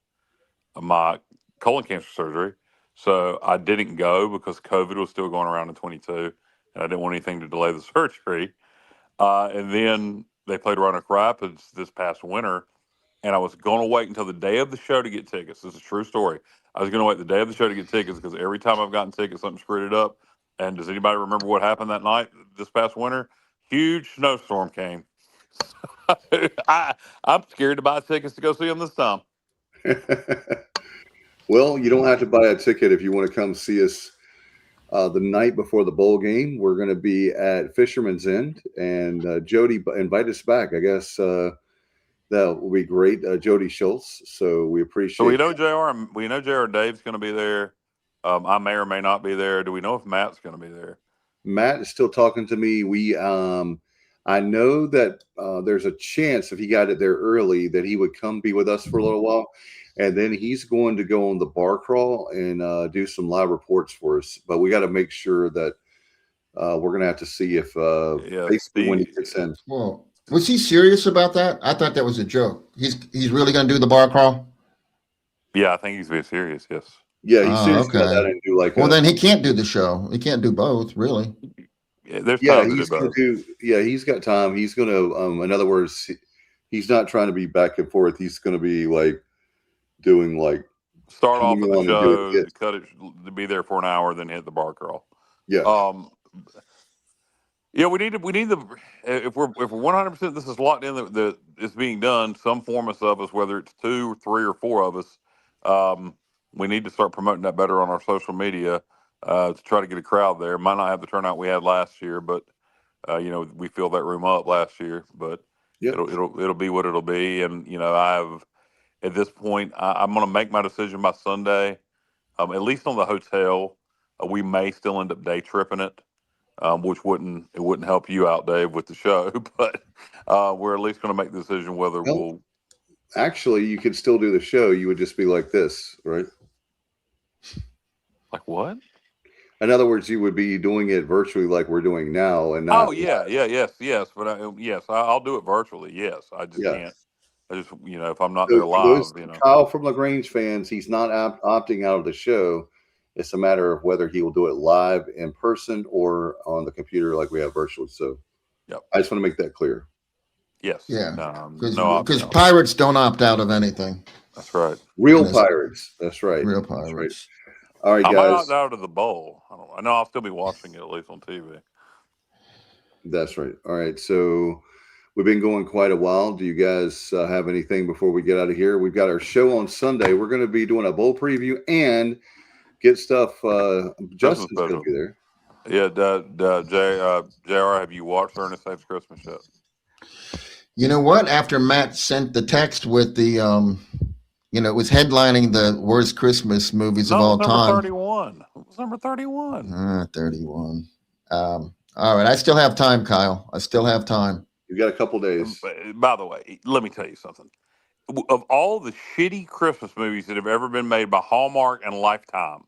my colon cancer surgery. So I didn't go because COVID was still going around in 22, and I didn't want anything to delay the surgery. And then they played Roanoke Rapids this past winter, and I was going to wait until the day of the show to get tickets. This is a true story. I was going to wait the day of the show to get tickets because every time I've gotten tickets, something screwed it up. And does anybody remember what happened that night this past winter? Huge snowstorm came. I'm scared to buy tickets to go see them this time. Well, you don't have to buy a ticket if you want to come see us the night before the bowl game. We're going to be at Fisherman's End, and Jody invited us back. I guess that will be great. Jody Schultz. So we appreciate. So we know JR Dave's going to be there. I may or may not be there. Do we know if Matt's going to be there? Matt is still talking to me. I know that there's a chance if he got it there early that he would come be with us for a little while. And then he's going to go on the bar crawl and do some live reports for us. But we got to make sure that we're going to have to see if basically when he gets in. Well, was he serious about that? I thought that was a joke. He's really going to do the bar crawl? Yeah, I think he's being serious, yes. Yeah, he's serious about that and do like. Well, then he can't do the show. He can't do both, really. Yeah, there's time to do both. He's got time. He's going to, in other words, he's not trying to be back and forth. He's going to be like doing like start off with the show, cut it, to be there for an hour, then hit the bar crawl. Yeah. Yeah, we need the if we're 100% this is locked in that it's being done, some form of us, whether it's 2 or 3 or 4 of us, we need to start promoting that better on our social media to try to get a crowd there. Might not have the turnout we had last year, but we filled that room up last year. But it'll be what it'll be, and at this point, I'm going to make my decision by Sunday. At least on the hotel, we may still end up day tripping it. Which wouldn't help you out, Dave, with the show, but we're at least going to make the decision whether we'll. Actually, you could still do the show. You would just be like this, right? Like what? In other words, you would be doing it virtually, like we're doing now, and not. Oh yes. But I'll do it virtually. Yes, I just can't. I just if I'm not there live, Kyle from LaGrange fans, he's not opting out of the show. It's a matter of whether he will do it live in person or on the computer like we have virtually. So I just want to make that clear. Yes. Yeah. Because Pirates don't opt out of anything. That's right. Real Pirates. That's right. Real Pirates. Right. All right, guys. I might opt out of the bowl. I know I'll still be watching it, at least on TV. That's right. All right. So we've been going quite a while. Do you guys have anything before we get out of here? We've got our show on Sunday. We're going to be doing a bowl preview and get stuff. Justin's going to be there. Yeah, JR, have you watched Ernest Saves Christmas yet? You know what? After Matt sent the text with the, it was headlining the worst Christmas movies of all time. 31. It was number 31. 31. All right. I still have time, Kyle. I still have time. You got a couple days. By the way, let me tell you something. Of all the shitty Christmas movies that have ever been made by Hallmark and Lifetime,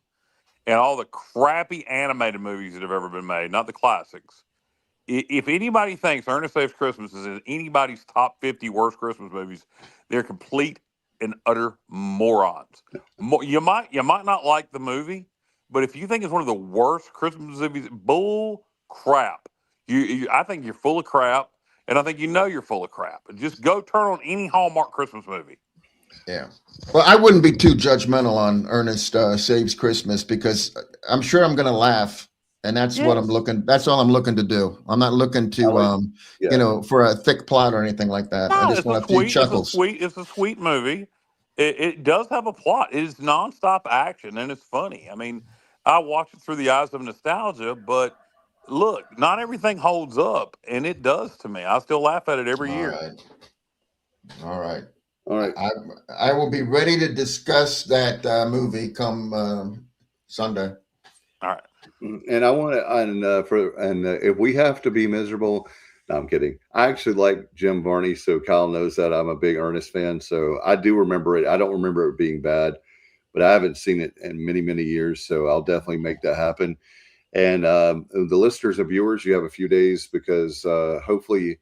and all the crappy animated movies that have ever been made, not the classics, if anybody thinks Ernest Saves Christmas is in anybody's top 50 worst Christmas movies, they're complete and utter morons. You might not like the movie, but if you think it's one of the worst Christmas movies, bull crap. I think you're full of crap, and I think you know you're full of crap. Just go turn on any Hallmark Christmas movie. Yeah. Well, I wouldn't be too judgmental on Ernest Saves Christmas because I'm sure I'm going to laugh, and that's what I'm looking. That's all I'm looking to do. I'm not looking to, for a thick plot or anything like that. No, I just want a few chuckles. It's a sweet movie. It does have a plot. It is nonstop action, and it's funny. I mean, I watch it through the eyes of nostalgia, but look, not everything holds up, and it does to me. I still laugh at it every year. All right. I will be ready to discuss that movie come Sunday. All right. And I want to, if we have to be miserable, no, I'm kidding. I actually like Jim Varney, so Kyle knows that I'm a big Ernest fan. So I do remember it. I don't remember it being bad, but I haven't seen it in many, many years. So I'll definitely make that happen. And the listeners and viewers, you have a few days because hopefully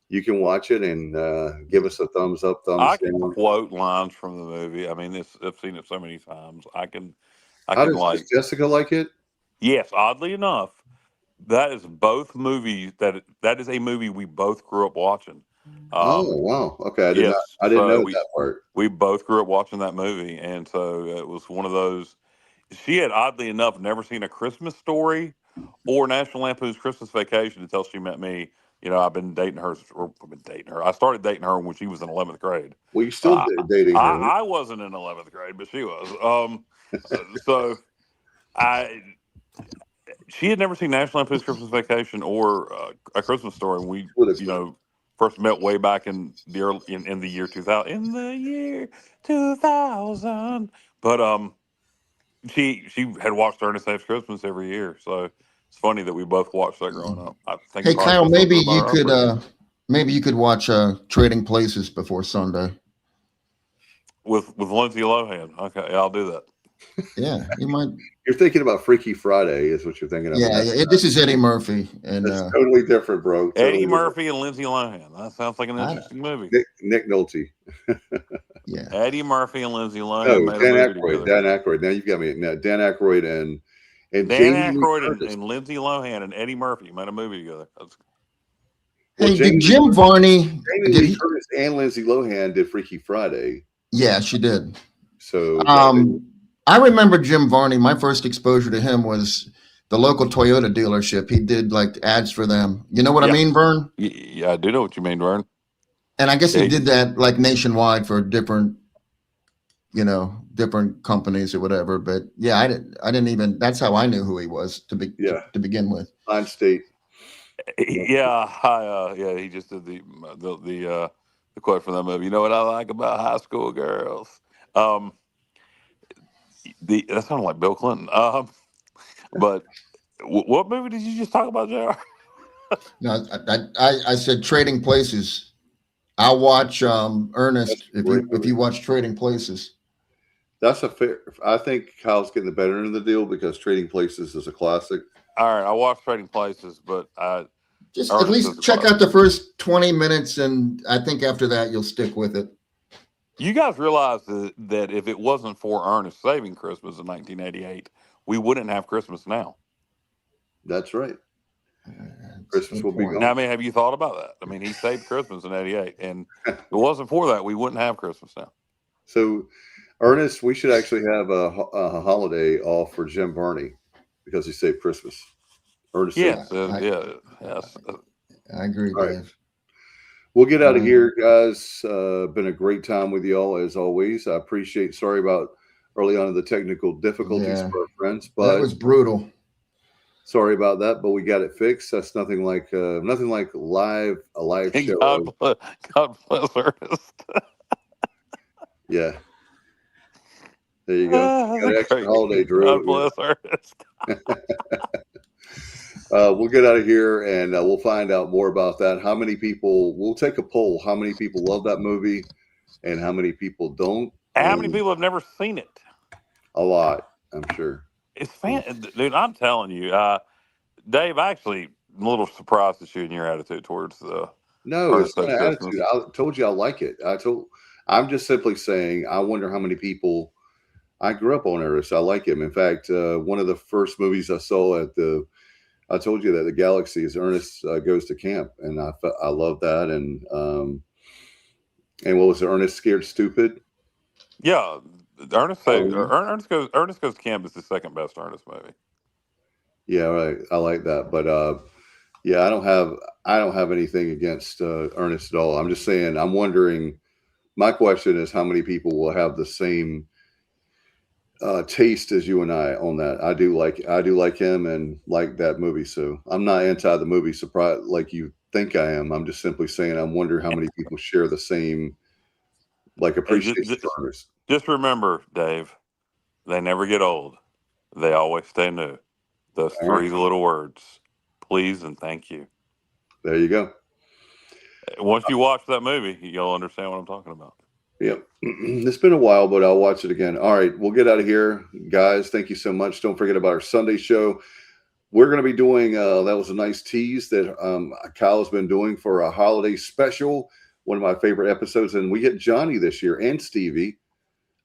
you can watch it and give us a thumbs up, thumbs down. I can quote lines from the movie. I mean, I've seen it so many times. I can does Jessica like it? Yes, oddly enough, that is both movies that is a movie we both grew up watching. Oh wow! Okay, I didn't know that part. We both grew up watching that movie, and so it was one of those. She had oddly enough never seen A Christmas Story or National Lampoon's Christmas Vacation until she met me. You know, I've been dating her. I started dating her when she was in 11th grade. Well, you still dating her. I wasn't in 11th grade, but she was. So she had never seen National Lampoon's Christmas Vacation or A Christmas Story. And we, first met way back in the in the year 2000. In the year 2000, but she had watched Ernest Saves Christmas every year, so it's funny that we both watched that growing up. I think. Hey Kyle, maybe you could watch Trading Places before Sunday with Lindsay Lohan. Okay, I'll do that. Yeah, you might. You're thinking about Freaky Friday, is what you're thinking of. Yeah, this is Eddie Murphy, and that's totally different, bro. Eddie Murphy and Lindsay Lohan. That sounds like an interesting movie. Nick Nolte. Yeah, Eddie Murphy and Lindsay Lohan. No, Dan Aykroyd. Now you've got me. Now Dan Aykroyd and Dan Aykroyd and Lindsay Lohan and Eddie Murphy made a movie together. Did Jim Varney? Jamie Lee Curtis and Lindsay Lohan did Freaky Friday. Yeah, she did. So I remember Jim Varney. My first exposure to him was the local Toyota dealership. He did like ads for them. You know what I mean, Vern? Yeah, I do know what you mean, Vern. And I guess he did that like nationwide for different companies or whatever. But yeah, I didn't even. That's how I knew who he was to begin with. Line State. Yeah, he just did the quote from that movie. You know what I like about high school girls? That sounded like Bill Clinton. But what movie did you just talk about, JR? No, I said Trading Places. I'll watch Ernest if you watch Trading Places. That's a fair. I think Kyle's getting the better end of the deal because Trading Places is a classic. All right, I watched Trading Places, but just at least check out the first 20 minutes, and I think after that you'll stick with it. You guys realize that if it wasn't for Ernest saving Christmas in 1988, we wouldn't have Christmas now. That's right. Christmas will be gone. Now, I mean, have you thought about that? I mean, he saved Christmas in 88, and if it wasn't for that, we wouldn't have Christmas now. So, Ernest, we should actually have a holiday off for Jim Varney because he saved Christmas. Ernest, yes. I agree, Dave. Right. We'll get out of here, guys. Been a great time with y'all as always. I appreciate. Sorry about early on the technical difficulties for our friends, but that was brutal. Sorry about that, but we got it fixed. That's nothing like a live show. God bless Ernest. Yeah. There you go. You got an extra holiday, Drew. God bless Ernest. We'll get out of here and we'll find out more about that. How many people? We'll take a poll. How many people love that movie, and how many people don't? And how many And people have never seen it? a lot, I'm sure. It's dude. I'm telling you, Dave. Actually, I'm a little surprised at you and your attitude towards No, Ernest it's not Saves an Christmas. attitude. I told you I like it. I'm just simply saying. I wonder how many people. I grew up on Ernest. I like him. In fact, one of the first movies I saw I told you that the Galaxy is Ernest Goes to Camp, and I love that. And what was it? Ernest Scared Stupid? Yeah, Oh, Ernest Goes to Camp is the second best Ernest movie. yeah, right. I like that. But yeah, I don't have anything against Ernest at all. I'm just saying. I'm wondering. My question is, how many people will have the same taste as you and I on that? I do like him and like that movie. So I'm not anti the movie. Surprise, like you think I am. I'm just simply saying. I wonder how many people share the same Hey, appreciation for Ernest. just remember, Dave, they never get old. They always stay new. Those All right, three little words, please and thank you. there you go. Once you watch that movie, you'll understand what I'm talking about. Yep. It's been a while, but I'll watch it again. All right, we'll get out of here, guys. Thank you so much. Don't forget about our Sunday show. We're going to be doing, that was a nice tease that Kyle's been doing for a holiday special, one of my favorite episodes. And we get Johnny this year and Stevie.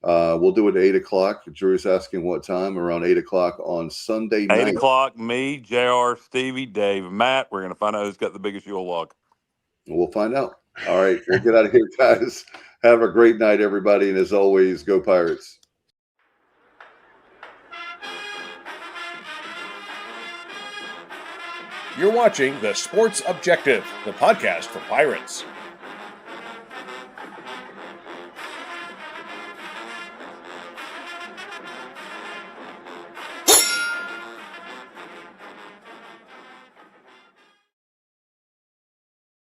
We'll do it at 8 o'clock. Drew's asking what time, around 8 o'clock on Sunday 8 night. o'clock, me, JR, Stevie, Dave, Matt. We're going to find out who's got the biggest Yule log. We'll find out. All right, we'll get out of here, guys. Have a great night, everybody. And as always, go Pirates. You're watching The Sports Objective, the podcast for Pirates.